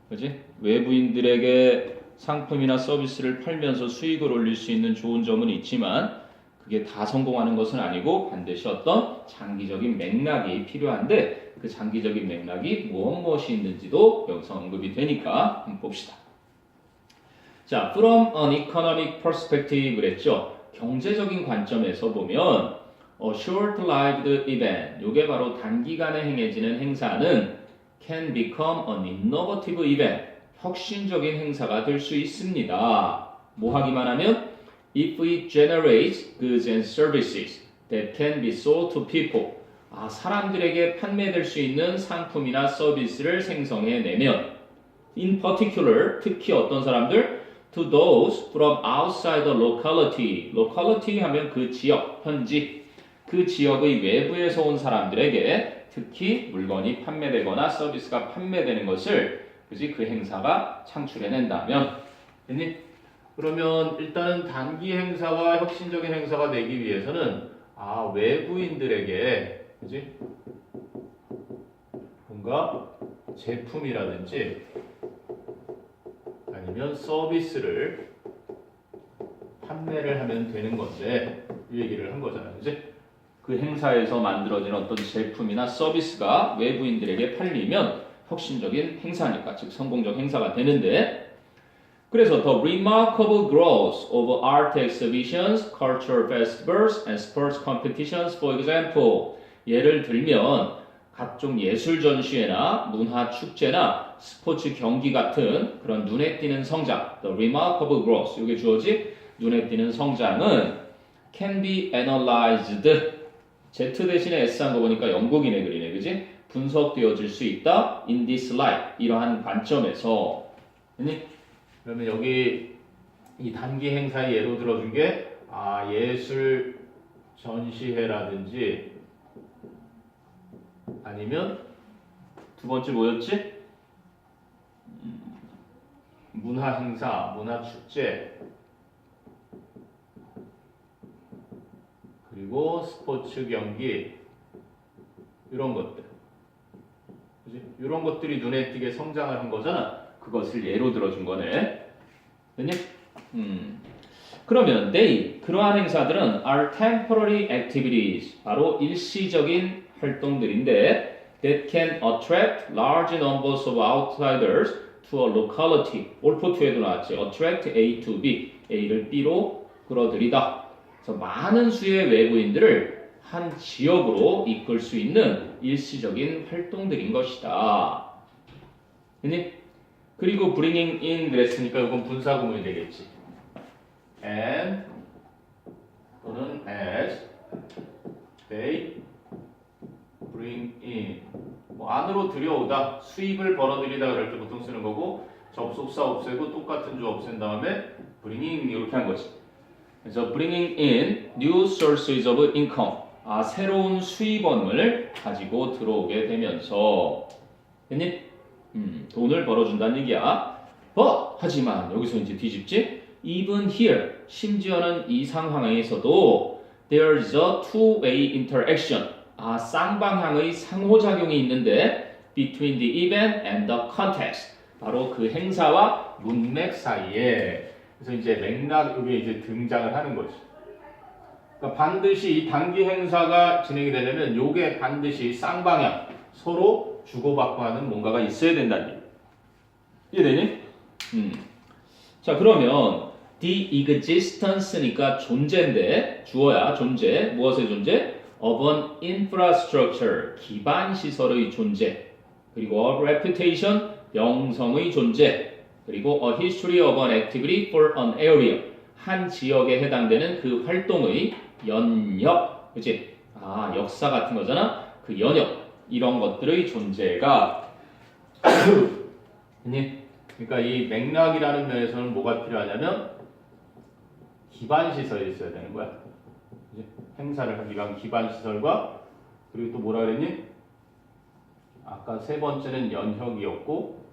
그지? 외부인들에게 상품이나 서비스를 팔면서 수익을 올릴 수 있는 좋은 점은 있지만 그게 다 성공하는 것은 아니고 반드시 어떤 장기적인 맥락이 필요한데 그 장기적인 맥락이 무엇이 있는지도 여기서 언급이 되니까 한번 봅시다. 자, from an economic perspective 그랬죠. 경제적인 관점에서 보면 short-lived event, 요게 바로 단기간에 행해지는 행사는 can become an innovative event, 혁신적인 행사가 될 수 있습니다. 뭐 하기만 하면 if it generates goods and services that can be sold to people, 사람들에게 판매될 수 있는 상품이나 서비스를 생성해내면 in particular, 특히 어떤 사람들 to those from outside the locality, locality 하면 그 지역, 현지, 그 지역의 외부에서 온 사람들에게 특히 물건이 판매되거나 서비스가 판매되는 것을 그 행사가 창출해낸다면 됐니? 그러면 일단은 단기 행사가 혁신적인 행사가 되기 위해서는 외부인들에게 그지? 뭔가 제품이라든지 아니면 서비스를 판매를 하면 되는 건데 이 얘기를 한 거잖아요. 그지? 그 행사에서 만들어진 어떤 제품이나 서비스가 외부인들에게 팔리면 혁신적인 행사니까 즉 성공적 행사가 되는데 그래서 the remarkable growth of art exhibitions, cultural festivals, and sports competitions, for example. 예를 들면 각종 예술 전시회나 문화 축제나 스포츠 경기 같은 그런 눈에 띄는 성장, the remarkable growth. 이게 주어지 눈에 띄는 성장은 can be analyzed. Z 대신에 S 한 거 보니까 영국인의 글이네, 그지? 분석되어질 수 있다. in this light. 이러한 관점에서. 그러면 여기 이 단기 행사의 예로 들어준 게 예술 전시회라든지 아니면 두 번째 뭐였지? 문화 행사, 문화 축제 그리고 스포츠 경기 이런 것들 그치? 이런 것들이 눈에 띄게 성장을 한 거잖아. 그것을 예로 들어준 거네. 됐니? 그러면 they, 그러한 행사들은 are temporary activities, 바로 일시적인 활동들인데 that can attract large numbers of outsiders to a locality. 올포트에도 나왔지. attract A to B, A를 B로 끌어들이다. 그래서 많은 수의 외부인들을 한 지역으로 이끌 수 있는 일시적인 활동들인 것이다. 됐니? 그리고 bringing in 그랬으니까 이건 분사구문이 되겠지. and 또는 as they bring in 안으로 들여오다, 수입을 벌어들이다 그럴 때 보통 쓰는 거고 접속사 없애고 똑같은 주 없앤 다음에 bringing 이렇게 한 거지. 그래서 bringing in new sources of income, 새로운 수입원을 가지고 들어오게 되면서 됐니? 돈을 벌어준다는 얘기야. 하지만 여기서 이제 뒤집지. Even here, 심지어는 이 상황에서도 there is a two-way interaction. 쌍방향의 상호작용이 있는데 between the event and the context. 바로 그 행사와 문맥 사이에. 그래서 이제 맥락 이게 이제 등장을 하는 거지. 그러니까 반드시 이 단기 행사가 진행이 되려면 요게 반드시 쌍방향 서로 주고받고 하는 뭔가가 있어야 된다는 얘기. 이해되니? 자, 그러면 the existence니까 존재인데 주어야 존재. 무엇의 존재? of an infrastructure, 기반 시설의 존재. 그리고 a reputation, 명성의 존재. 그리고 a history of an activity for an area, 한 지역에 해당되는 그 활동의 연역. 그치? 역사 같은 거잖아. 그 연역. 이런 것들의 존재가 그러니까 이 맥락이라는 면에서는 뭐가 필요하냐면 기반 시설이 있어야 되는 거야. 행사를 하기 위한 기반 시설과 그리고 또 뭐라 그랬니? 아까 세 번째는 연혁이었고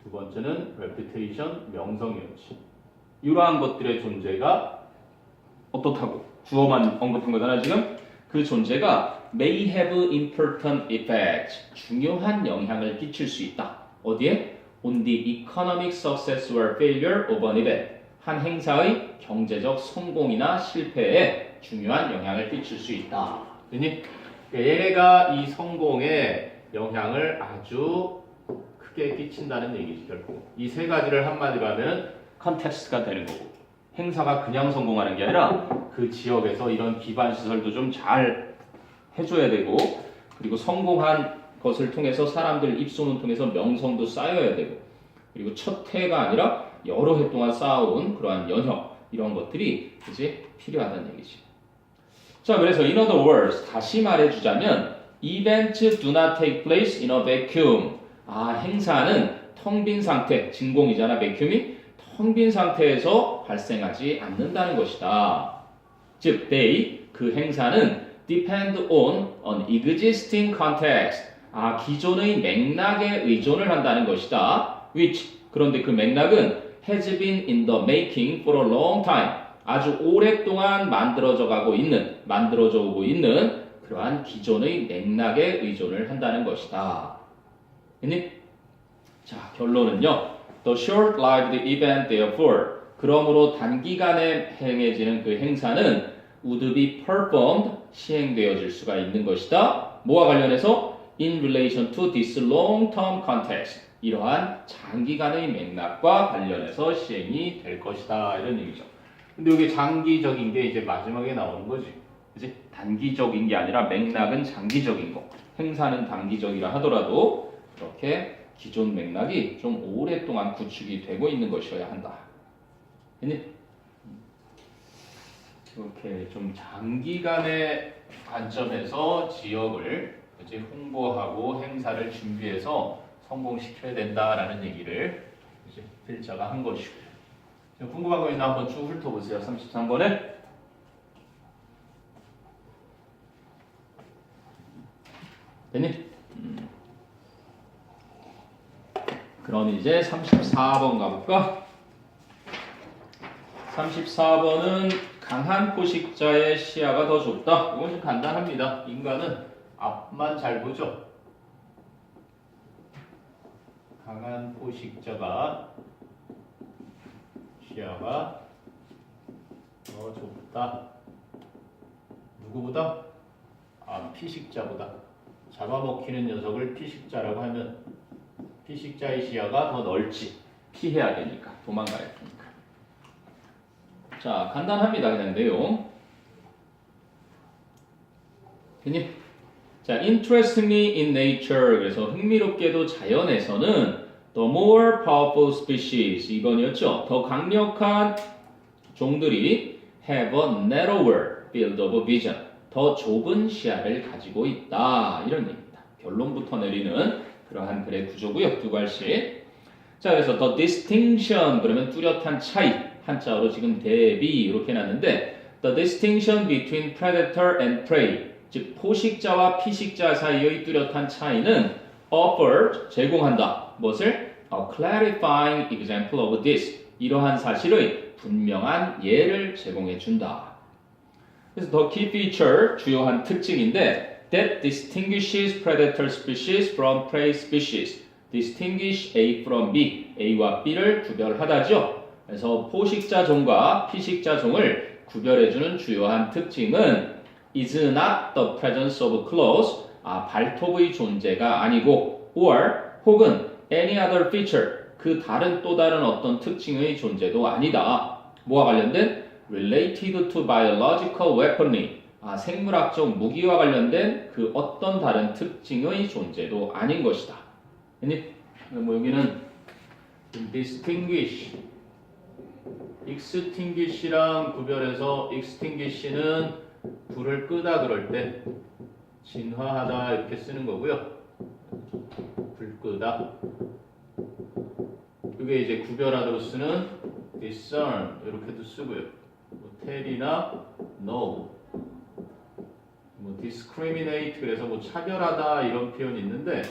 두 번째는 reputation, 명성이었지. 이러한 것들의 존재가 어떻다고? 주어만 언급한 거잖아 지금. 그 존재가 may have important effect, 중요한 영향을 끼칠 수 있다. 어디에? On the economic success or failure of an event. 한 행사의 경제적 성공이나 실패에 중요한 영향을 끼칠 수 있다. 그니 얘네가 이 성공에 영향을 아주 크게 끼친다는 얘기지 결국. 이 세 가지를 한마디로 하면 컨텍스트가 되는 거고. 행사가 그냥 성공하는 게 아니라 그 지역에서 이런 기반 시설도 좀 잘 해줘야 되고, 그리고 성공한 것을 통해서 사람들 입소문 통해서 명성도 쌓여야 되고, 그리고 첫 해가 아니라 여러 해 동안 쌓아온 그러한 연혁, 이런 것들이 이제 필요하다는 얘기지. 자, 그래서 in other words, 다시 말해주자면 events do not take place in a vacuum. 행사는 텅 빈 상태, 진공이잖아, vacuum이. 텅 빈 상태에서 발생하지 않는다는 것이다. 즉, 그 행사는 depend on an existing context. 기존의 맥락에 의존을 한다는 것이다. which, 그런데 그 맥락은 has been in the making for a long time. 아주 오랫동안 만들어져 오고 있는 그러한 기존의 맥락에 의존을 한다는 것이다. 자, 결론은요. The short-lived event, therefore, 그러므로 단기간에 행해지는 그 행사는 would be performed, 시행되어질 수가 있는 것이다. 뭐와 관련해서? In relation to this long-term context, 이러한 장기간의 맥락과 관련해서 시행이 될 것이다. 이런 얘기죠. 근데 여기 장기적인 게 이제 마지막에 나오는 거지. 그치? 단기적인 게 아니라 맥락은 장기적인 거. 행사는 단기적이라 하더라도 이렇게 기존 맥락이 좀 오랫동안 구축이 되고 있는 것이어야 한다. 이렇게 좀 장기간의 관점에서 지역을 이제 홍보하고 행사를 준비해서 성공시켜야 된다라는 얘기를 이제 필자가 한 것이고요. 궁금한 거 있나 한번 쭉 훑어보세요. 33번에. 됐니? 그럼 이제 34번 가볼까? 34번은 강한 포식자의 시야가 더 좁다. 이건 좀 간단합니다. 인간은 앞만 잘 보죠. 강한 포식자가 시야가 더 좁다. 누구보다? 피식자보다. 잡아먹히는 녀석을 피식자라고 하면 피식자의 시야가 더 넓지. 피해야 되니까. 도망가야 되니까. 자, 간단합니다. 그냥 내용. 자, interestingly in nature. 그래서 흥미롭게도 자연에서는 the more powerful species. 이건이었죠. 더 강력한 종들이 have a narrower field of vision. 더 좁은 시야를 가지고 있다. 이런 얘기입니다. 결론부터 내리는 그러한 글의 구조고요. 두 갈씩. 자, 그래서 the distinction 그러면 뚜렷한 차이. 한자어로 지금 대비 이렇게 해놨는데 the distinction between predator and prey. 즉 포식자와 피식자 사이의 뚜렷한 차이는 offered 제공한다. 무엇을? A clarifying example of this. 이러한 사실의 분명한 예를 제공해 준다. 그래서 the key feature 주요한 특징인데 that distinguishes predator species from prey species. distinguish A from B. A와 B를 구별하다죠. 그래서 포식자 종과 피식자 종을 구별해주는 주요한 특징은 is not the presence of claws. 발톱의 존재가 아니고 or 혹은 any other feature. 그 다른 또 다른 어떤 특징의 존재도 아니다. 뭐와 관련된? related to biological weaponry. 생물학적 무기와 관련된 그 어떤 다른 특징의 존재도 아닌 것이다. 뭐 여기는 distinguish, extinguish랑 구별해서 extinguish는 불을 끄다 그럴 때 진화하다 이렇게 쓰는 거고요. 불 끄다. 이게 이제 구별하다로 쓰는 discern 이렇게도 쓰고요. 뭐 tell이나 know, 뭐 discriminate 그래서 뭐 차별하다 이런 표현이 있는데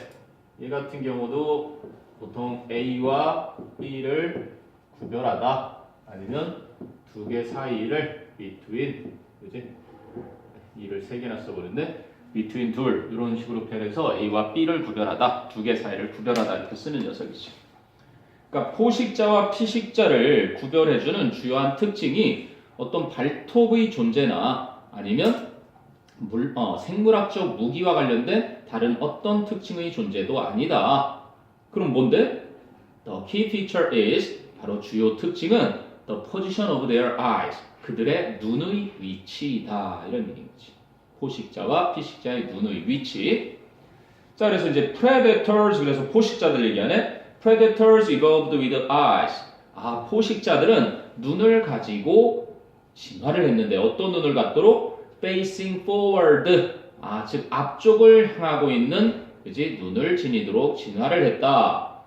얘 같은 경우도 보통 A와 B를 구별하다 아니면 두 개 사이를 between, 그지? 이를 세 개나 써버렸네. between 둘 이런 식으로 표현해서 A와 B를 구별하다, 두 개 사이를 구별하다 이렇게 쓰는 녀석이죠. 그러니까 포식자와 피식자를 구별해주는 주요한 특징이 어떤 발톱의 존재나 아니면 생물학적 무기와 관련된 다른 어떤 특징의 존재도 아니다. 그럼 뭔데? The key feature is, 바로 주요 특징은 the position of their eyes, 그들의 눈의 위치이다. 이런 얘기인 거지. 포식자와 피식자의 눈의 위치. 자, 그래서 이제 predators, 그래서 포식자들 얘기하네. Predators evolved with eyes. 아, 포식자들은 눈을 가지고 진화를 했는데 어떤 눈을 갖도록? Facing forward. 아, 즉 앞쪽을 향하고 있는, 그지? 눈을 지니도록 진화를 했다.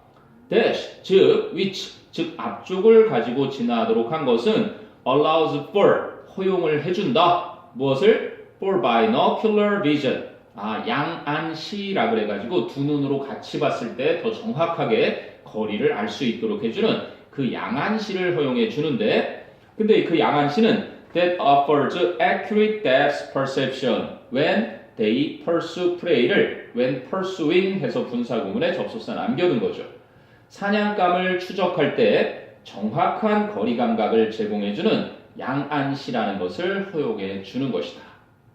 Dash, 즉 which, 즉 앞쪽을 가지고 진화하도록 한 것은 allows for, 허용을 해준다. 무엇을? For binocular vision. 아, 양안시라 그래가지고 두 눈으로 같이 봤을 때 더 정확하게 거리를 알 수 있도록 해주는 그 양안시를 허용해 주는데, 근데 그 양안시는 that offers accurate depth perception when they pursue prey를 when pursuing 해서 분사구문에 접속사 남겨둔 거죠. 사냥감을 추적할 때 정확한 거리 감각을 제공해주는 양안시라는 것을 허용해 주는 것이다.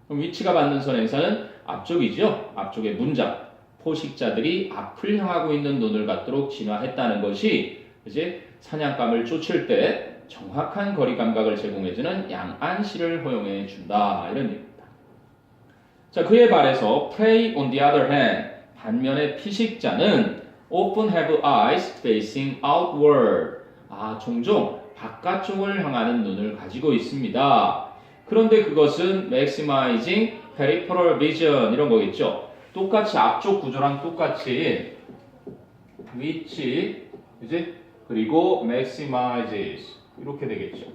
그럼 위치가 받는 선행사는 앞쪽이죠. 앞쪽의 문장. 포식자들이 앞을 향하고 있는 눈을 갖도록 진화했다는 것이 이제 사냥감을 쫓을 때 정확한 거리 감각을 제공해주는 양안시를 허용해 준다. 이런 얘기입니다. 자, 그에 반해서 prey on the other hand, 반면에 피식자는 often have eyes facing outward. 아, 종종 바깥쪽을 향하는 눈을 가지고 있습니다. 그런데 그것은 maximizing peripheral vision 이런 거겠죠. 똑같이 앞쪽 구조랑 똑같이 위치, 그지? 그리고 maximizes 이렇게 되겠죠.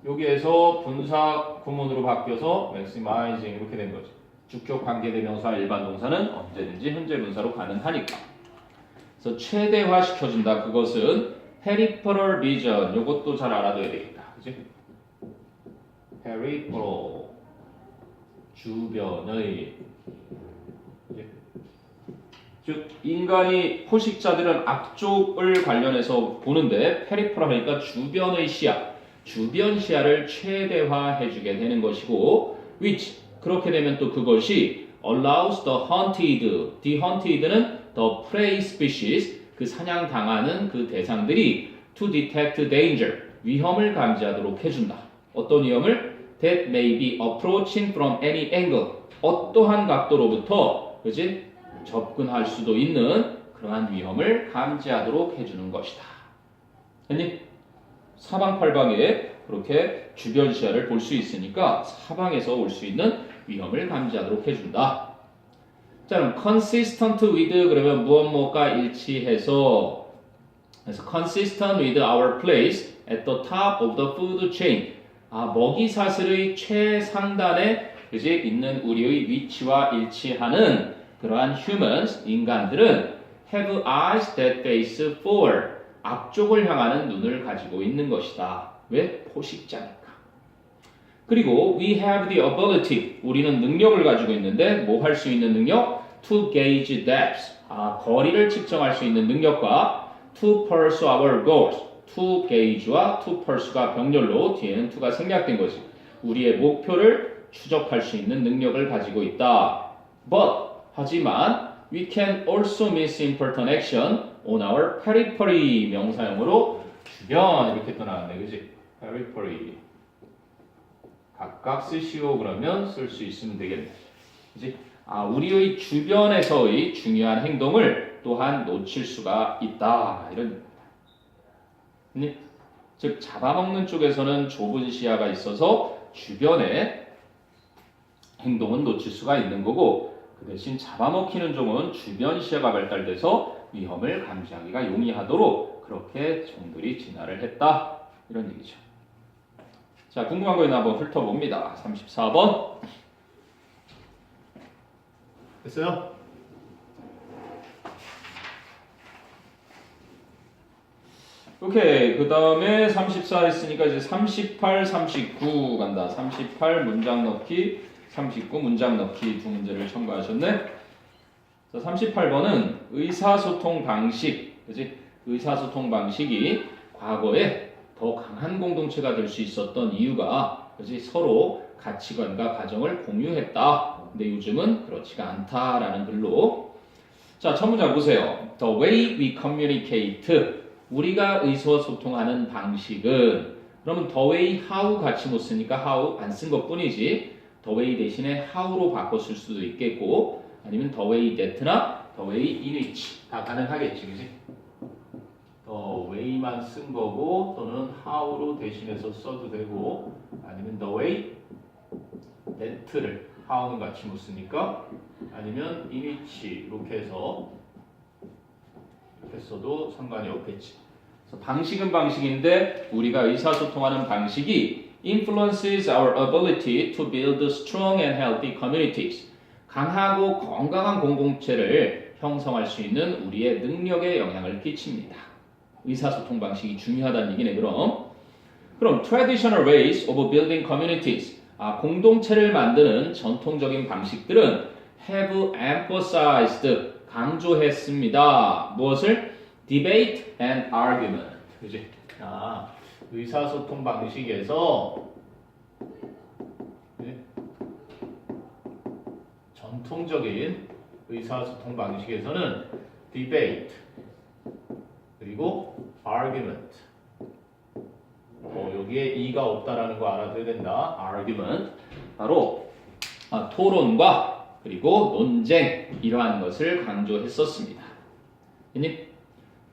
여기에서 분사 구문으로 바뀌어서 maximizing 이렇게 된 거죠. 주격 관계대명사 일반 동사는 언제든지 현재 분사로 가능하니까. 그래서 최대화 시켜준다. 그것은 peripheral vision. 이것도 잘 알아둬야 되겠다. 그지? peripheral 주변의, 즉 인간이 포식자들은 앞쪽을 관련해서 보는데 페리퍼럴 하니까 주변의 시야, 주변 시야를 최대화해주게 되는 것이고, which 그렇게 되면 또 그것이 allows the hunted는 the prey species, 그 사냥당하는 그 대상들이 to detect danger, 위험을 감지하도록 해준다. 어떤 위험을? That may be approaching from any angle, 어떠한 각도로부터, 그지? 접근할 수도 있는 그러한 위험을 감지하도록 해주는 것이다. 했니? 사방팔방에 그렇게 주변 시야를 볼 수 있으니까 사방에서 올 수 있는 위험을 감지하도록 해준다. 자, 그럼 consistent with 그러면 무엇과 일치해서, 그래서 consistent with our place at the top of the food chain. 아, 먹이 사슬의 최상단에, 그지? 있는 우리의 위치와 일치하는 그러한 humans, 인간들은 have eyes that face forward, 앞쪽을 향하는 눈을 가지고 있는 것이다. 왜? 포식자니까. 그리고 we have the ability, 우리는 능력을 가지고 있는데 뭐 할 수 있는 능력? to gauge depth, 아, 거리를 측정할 수 있는 능력과 to pursue our goals, to gauge와 to pursue가 병렬로 뒤에는 to가 생략된 거지. 우리의 목표를 추적할 수 있는 능력을 가지고 있다. But 하지만 we can also miss important action on our periphery, 명사형으로 주변 이렇게 또 나왔네, 그지? periphery 각각 쓰시오 그러면 쓸 수 있으면 되겠네, 그지? 아, 우리의 주변에서의 중요한 행동을 또한 놓칠 수가 있다, 이런 얘기입니다. 즉 잡아먹는 쪽에서는 좁은 시야가 있어서 주변의 행동은 놓칠 수가 있는 거고, 그 대신 잡아먹히는 종은 주변 시야가 발달돼서 위험을 감지하기가 용이하도록 그렇게 종들이 진화를 했다, 이런 얘기죠. 자, 궁금한 거 있나 한번 훑어봅니다. 34번 됐어요? 오케이. 그 다음에 34 했으니까 이제 38, 39 간다. 38 문장 넣기, 39 문장 넣기 두 문제를 첨가하셨네. 자, 38번은 의사소통 방식, 그지? 의사소통 방식이 과거에 더 강한 공동체가 될 수 있었던 이유가, 그지? 서로 가치관과 가정을 공유했다. 근데 요즘은 그렇지가 않다라는 글로. 자, 첫 문장 보세요. The way we communicate. 우리가 의사소통하는 방식은, 그러면 the way, how 같이 못 쓰니까 how 안 쓴 것 뿐이지 the way 대신에 how로 바꿨을 수도 있겠고 아니면 the way that나 the way in which 다 가능하겠지, 그지? the way만 쓴 거고 또는 how로 대신해서 써도 되고 아니면 the way that를 how는 같이 못 쓰니까 아니면 in which 이렇게 해서 써도 상관이 없겠지. 그래서 방식은 방식인데 우리가 의사소통하는 방식이 influences our ability to build strong and healthy communities. 강하고 건강한 공동체를 형성할 수 있는 우리의 능력에 영향을 끼칩니다. 의사소통 방식이 중요하다는 얘기네. 그럼 traditional ways of building communities. 공동체를 만드는 전통적인 방식들은 have emphasized 강조했습니다. 무엇을? Debate and argument. 그지? 의사소통 방식에서 전통적인 의사소통 방식에서는 debate 그리고 argument. 여기에 이가 없다라는 거 알아둬야 된다. argument. 바로 토론과 그리고 논쟁 이러한 것을 강조했었습니다.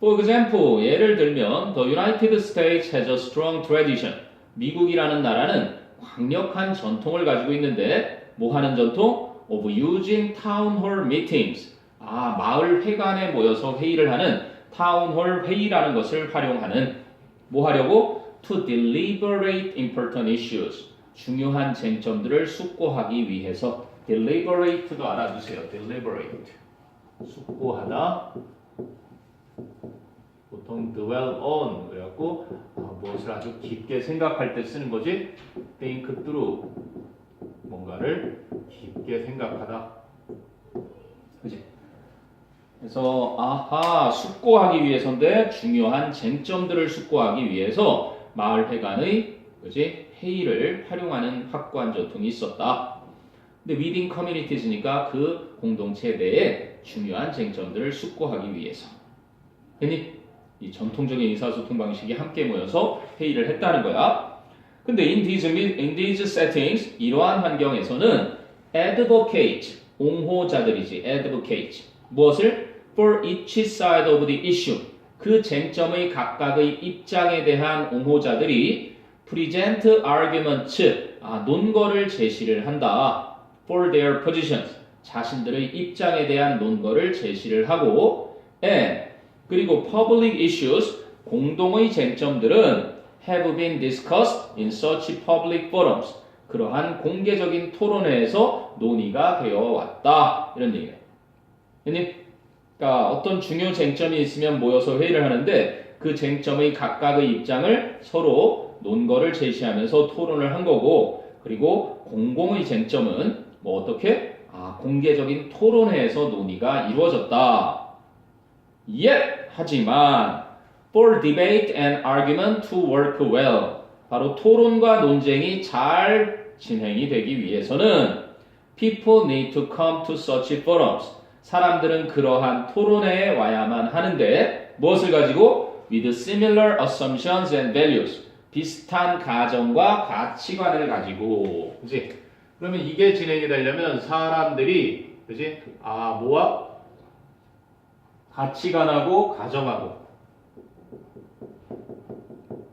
For example, 예를 들면 The United States has a strong tradition. 미국이라는 나라는 강력한 전통을 가지고 있는데 뭐 하는 전통? Of using town hall meetings. 마을 회관에 모여서 회의를 하는 town hall 회의라는 것을 활용하는 뭐 하려고? To deliberate important issues. 중요한 쟁점들을 숙고하기 위해서 deliberate도 알아두세요. deliberate. 숙고하다. 보통 dwell on 그래갖고 무엇을 아주 깊게 생각할 때 쓰는 거지. think through 뭔가를 깊게 생각하다. 그지? 그래서 숙고하기 위해서인데 중요한 쟁점들을 숙고하기 위해서 마을회관의 그지? 회의를 활용하는 확고한 전통이 있었다. 근데 within communities니까 그 공동체 내에 중요한 쟁점들을 숙고하기 위해서. 이 전통적인 의사소통 방식이 함께 모여서 회의를 했다는 거야. 근데 in these settings 이러한 환경에서는 advocate 옹호자들이지 advocate 무엇을 for each side of the issue 그 쟁점의 각각의 입장에 대한 옹호자들이 present arguments 논거를 제시를 한다. for their positions 자신들의 입장에 대한 논거를 제시를 하고 and 그리고 public issues 공동의 쟁점들은 have been discussed in such public forums 그러한 공개적인 토론회에서 논의가 되어 왔다 이런 얘기예요. 그러니까 어떤 중요 쟁점이 있으면 모여서 회의를 하는데 그 쟁점의 각각의 입장을 서로 논거를 제시하면서 토론을 한 거고 그리고 공공의 쟁점은 뭐 어떻게? 공개적인 토론회에서 논의가 이루어졌다. 하지만 for debate and argument to work well 바로 토론과 논쟁이 잘 진행이 되기 위해서는 people need to come to such forums 사람들은 그러한 토론회에 와야만 하는데 무엇을 가지고? with similar assumptions and values 비슷한 가정과 가치관을 가지고 그치? 그러면 이게 진행이 되려면 사람들이 그치? 뭐와? 가치관하고 가정하고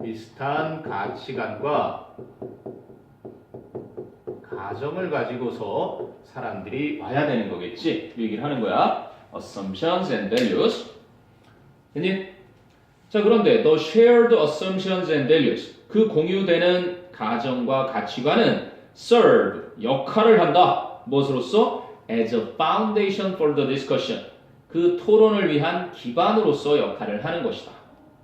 비슷한 가치관과 가정을 가지고서 사람들이 와야 되는 거겠지. 이 얘기를 하는 거야. Assumptions and values. 됐니? 자, 그런데 the shared assumptions and values 그 공유되는 가정과 가치관은 serve 역할을 한다. 무엇으로서? As a foundation for the discussion 그 토론을 위한 기반으로서 역할을 하는 것이다.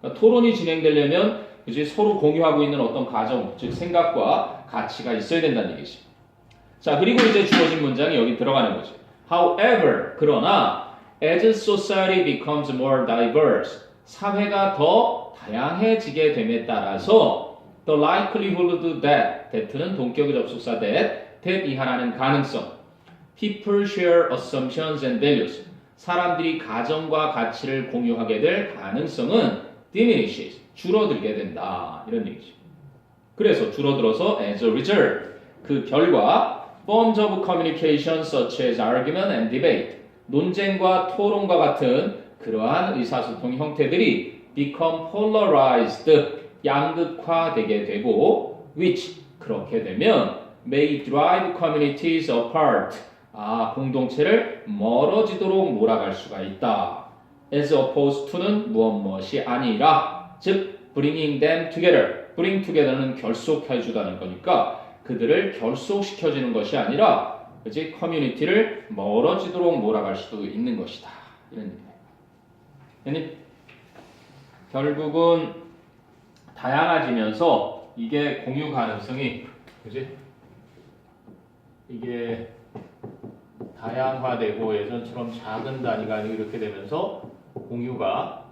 그러니까 토론이 진행되려면 그치? 서로 공유하고 있는 어떤 가정, 즉 생각과 가치가 있어야 된다는 얘기지. 자, 그리고 이제 주어진 문장이 여기 들어가는 거지. However, 그러나 as society becomes more diverse, 사회가 더 다양해지게 됨에 따라서 the likelihood that는 동격의 접속사 that 이하라는 가능성 people share assumptions and values 사람들이 가정과 가치를 공유하게 될 가능성은 diminishes 줄어들게 된다 이런 얘기죠. 그래서 줄어들어서 as a result 그 결과 forms of communication such as argument and debate 논쟁과 토론과 같은 그러한 의사소통 형태들이 become polarized 양극화되게 되고 which 그렇게 되면 may drive communities apart 공동체를 멀어지도록 몰아갈 수가 있다. as opposed to는 무엇이 아니라 즉 bringing them together bring together는 결속해주다는 거니까 그들을 결속시켜주는 것이 아니라 그치? 커뮤니티를 멀어지도록 몰아갈 수도 있는 것이다. 이런 얘기예요. 결국은 다양해지면서 이게 공유 가능성이 그치? 이게 다양화되고 예전처럼 작은 단위가 아니고 이렇게 되면서 공유가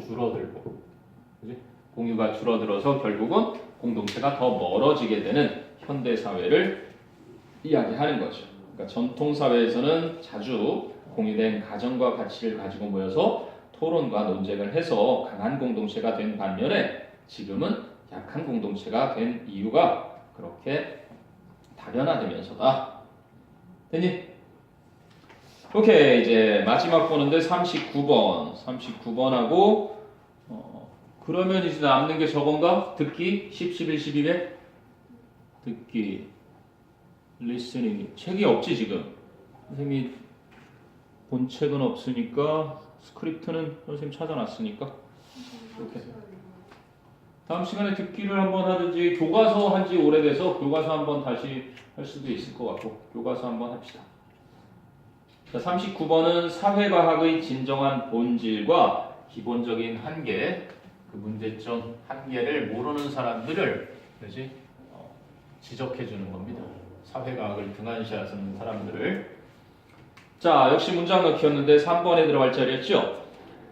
줄어들고 그치? 공유가 줄어들어서 결국은 공동체가 더 멀어지게 되는 현대사회를 이야기하는 거죠. 그러니까 전통사회에서는 자주 공유된 가정과 가치를 가지고 모여서 토론과 논쟁을 해서 강한 공동체가 된 반면에 지금은 약한 공동체가 된 이유가 그렇게 다변화되면서다. 됐니? 오케이, 이제 마지막 보는데 39번하고 그러면 이제 남는 게 저건가? 듣기 10, 11, 12배 듣기 listening 책이 없지 지금 선생님이 본 책은 없으니까 스크립트는 선생님 찾아놨으니까 이렇게 다음 시간에 듣기를 한번 하든지 교과서 한지 오래돼서 교과서 한번 다시 할 수도 있을 것 같고 교과서 한번 합시다. 자, 39번은 사회과학의 진정한 본질과 기본적인 한계 그 문제점 한계를 모르는 사람들을 그렇지? 지적해 주는 겁니다. 사회과학을 등한시하는 사람들을 자 역시 문장 넣기였는데 3번에 들어갈 자리였죠.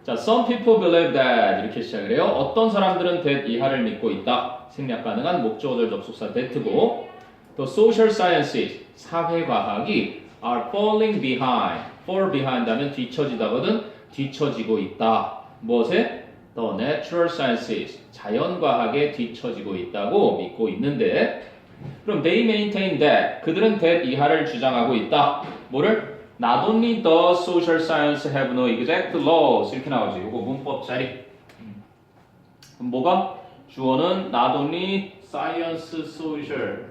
자, some people believe that 이렇게 시작을 해요. 어떤 사람들은 that 이하를 믿고 있다. 생략 가능한 목적어절 접속사 that고 또 social sciences 사회과학이 are falling behind fall behind 하면 뒤처지다거든 뒤처지고 있다. 무엇에? The natural sciences 자연과학에 뒤처지고 있다고 믿고 있는데 그럼 they maintain that 그들은 that 이하를 주장하고 있다. 뭐를? Not only the social science have no exact laws 이렇게 나오지. 이거 문법 자리. 그럼 뭐가? 주어는 not only science, social.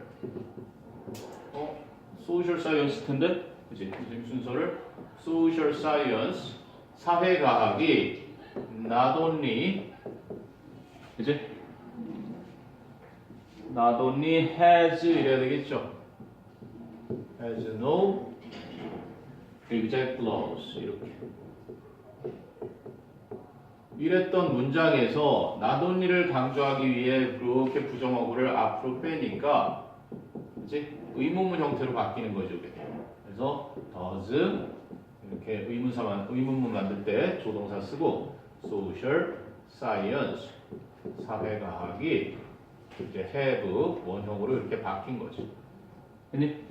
social science 텐데, 그지? 순서를 social science 사회과학이 not only, 그지? not only has 이래야 되겠죠. has no exact laws 이렇게 이랬던 문장에서 not only를 강조하기 위해 그렇게 부정어구를 앞으로 빼니까 이제 의문문 형태로 바뀌는 거죠. 그래서 does 이렇게 의문문 만들 때 조동사 쓰고 social science 사회과학이 이제 have 원형으로 이렇게 바뀐 거죠.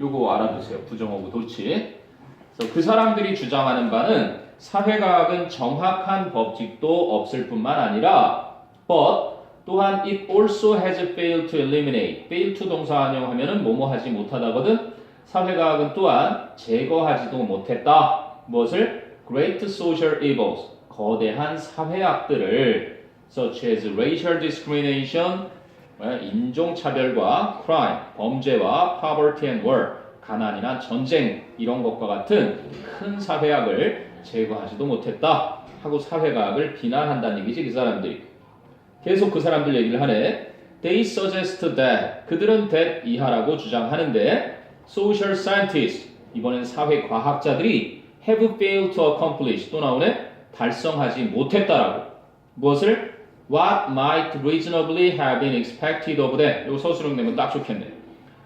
요거 알아두세요. 부정어구 도치. 그래서 그 사람들이 주장하는 바는 사회과학은 정확한 법칙도 없을 뿐만 아니라 but 또한 it also has failed to eliminate fail to 동사 활용하면은 뭐뭐 하지 못하다거든. 사회과학은 또한 제거하지도 못했다. 무엇을? Great social evils 거대한 사회악들을 such as racial discrimination 인종차별과 crime 범죄와 poverty and war 가난이나 전쟁 이런 것과 같은 큰 사회학을 제거하지도 못했다 하고 사회과학을 비난한다는 얘기지. 그 사람들이 계속 그 사람들 얘기를 하네. They suggest that 그들은 that 이하라고 주장하는데 social scientists 이번엔 사회과학자들이 have failed to accomplish 또 나오네 달성하지 못했다라고 무엇을? What might reasonably have been expected of them. 이거 서술형 내면 딱 좋겠네.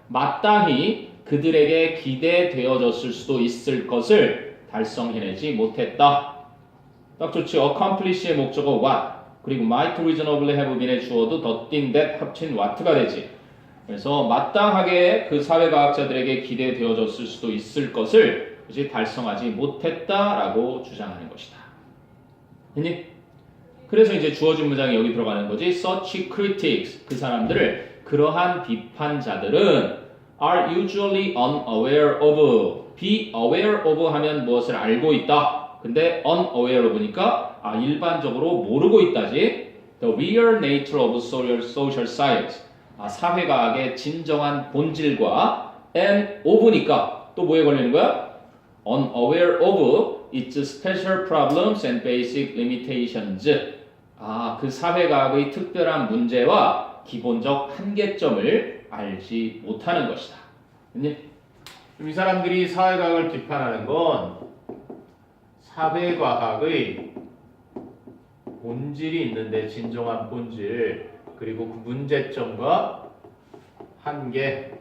마땅히 그들에게 기대되어졌을 수도 있을 것을 달성해내지 못했다. 딱 좋지. accomplish의 목적어 what 그리고 might reasonably have been의 주어도 the thing that 합친 what가 되지. 그래서 마땅하게 그 사회과학자들에게 기대되어졌을 수도 있을 것을 그치? 달성하지 못했다라고 주장하는 것이다. 됐니? 그래서 이제 주어진 문장이 여기 들어가는 거지. Such critics 그 사람들을 그러한 비판자들은 are usually unaware of be aware of 하면 무엇을 알고 있다. 근데 unaware of니까 일반적으로 모르고 있다지. The real nature of social science 사회과학의 진정한 본질과 and of니까 또 뭐에 걸리는 거야? Unaware of its special problems and basic limitations. 그 사회과학의 특별한 문제와 기본적 한계점을 알지 못하는 것이다. 이 사람들이 사회과학을 비판하는 건 사회과학의 본질이 있는데 진정한 본질 그리고 그 문제점과 한계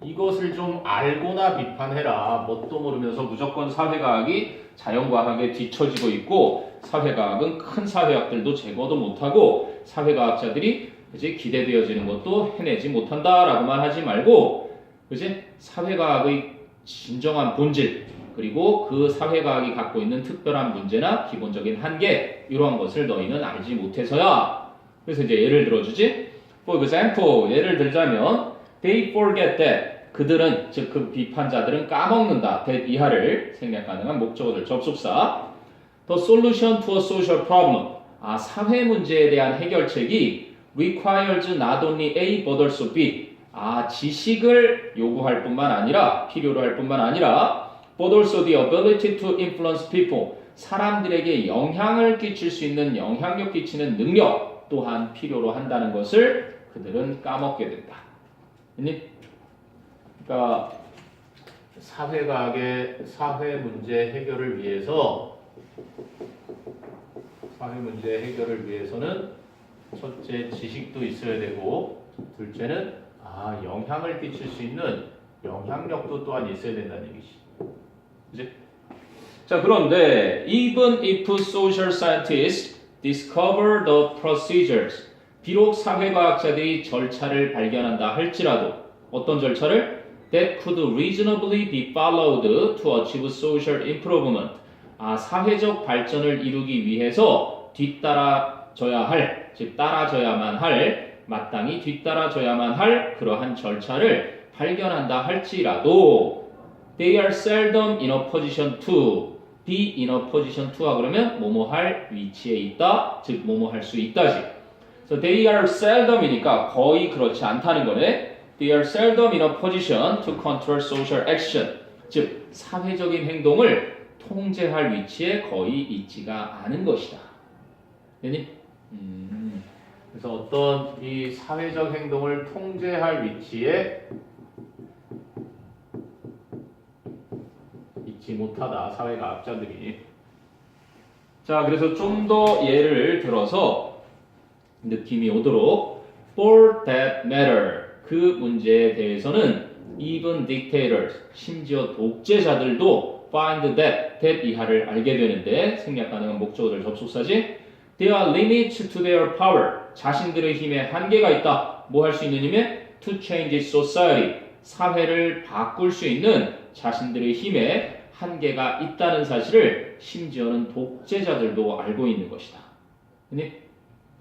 이것을 좀 알고나 비판해라. 뭣도 모르면서 무조건 사회과학이 자연과학에 뒤처지고 있고 사회과학은 큰 사회학들도 제거도 못하고 사회과학자들이 그치? 기대되어지는 것도 해내지 못한다라고만 하지 말고 그치? 사회과학의 진정한 본질 그리고 그 사회과학이 갖고 있는 특별한 문제나 기본적인 한계 이러한 것을 너희는 알지 못해서야. 그래서 이제 예를 들어주지. For example, 예를 들자면 They forget that 그들은 즉 그 비판자들은 까먹는다. that 이하를 생략 가능한 목적어들 접속사 The solution to a social problem 사회 문제에 대한 해결책이 requires not only A but also B 지식을 요구할 뿐만 아니라 필요로 할 뿐만 아니라 but also the ability to influence people 사람들에게 영향을 끼칠 수 있는 영향력 끼치는 능력 또한 필요로 한다는 것을 그들은 까먹게 된다. 그러니까 사회과학의 사회 문제 해결을 위해서는 첫째 지식도 있어야 되고 둘째는 영향을 끼칠 수 있는 영향력도 또한 있어야 된다는 얘기지. 그치? 자 그런데 even if social scientists discover the procedures 비록 사회과학자들이 절차를 발견한다 할지라도 어떤 절차를? That could reasonably be followed to achieve social improvement 사회적 발전을 이루기 위해서 뒤따라져야 할, 즉 따라져야만 할, 마땅히 뒤따라져야만 할 그러한 절차를 발견한다 할지라도 They are seldom in a position to be in a position to가 그러면 뭐뭐 할 위치에 있다, 즉 뭐뭐 할 수 있다지. So they are seldom이니까 거의 그렇지 않다는 거네. They are seldom in a position to control social action. 즉 사회적인 행동을 통제할 위치에 거의 있지가 않은 것이다. 되니? 그래서 어떤 이 사회적 행동을 통제할 위치에 있지 못하다. 사회과학자들이. 자, 그래서 좀 더 예를 들어서 느낌이 오도록 For that matter 그 문제에 대해서는 even dictators 심지어 독재자들도 find that 이하를 알게 되는데 생략 가능한 목적어들 접속사지 There are limits to their power 자신들의 힘에 한계가 있다. 뭐 할 수 있는 힘에 to change society 사회를 바꿀 수 있는 자신들의 힘에 한계가 있다는 사실을 심지어는 독재자들도 알고 있는 것이다.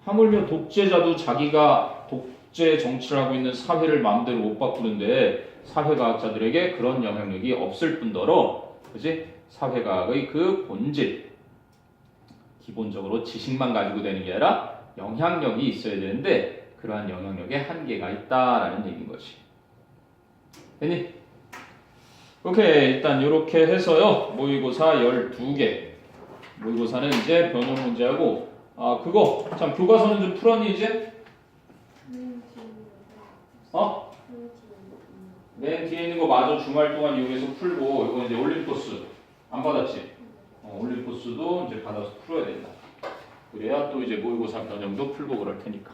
하물며 독재자도 자기가 독재 정치를 하고 있는 사회를 마음대로 못 바꾸는데 사회과학자들에게 그런 영향력이 없을 뿐더러 그치? 사회과학의 그 본질 기본적으로 지식만 가지고 되는 게 아니라 영향력이 있어야 되는데 그러한 영향력에 한계가 있다라는 얘기인 거지. 됐니? 오케이 일단 이렇게 해서요 모의고사 12개 모의고사는 이제 변형 문제하고 그거 참 교과서는 좀 풀었니 이제? 맨 뒤에 있는 거 마저 주말 동안 이용해서 풀고 이거 이제 올림포스 안 받았지? 올림포스도 이제 받아서 풀어야 된다. 그래야 또 이제 모의고사 변형도 풀고 그럴 테니까.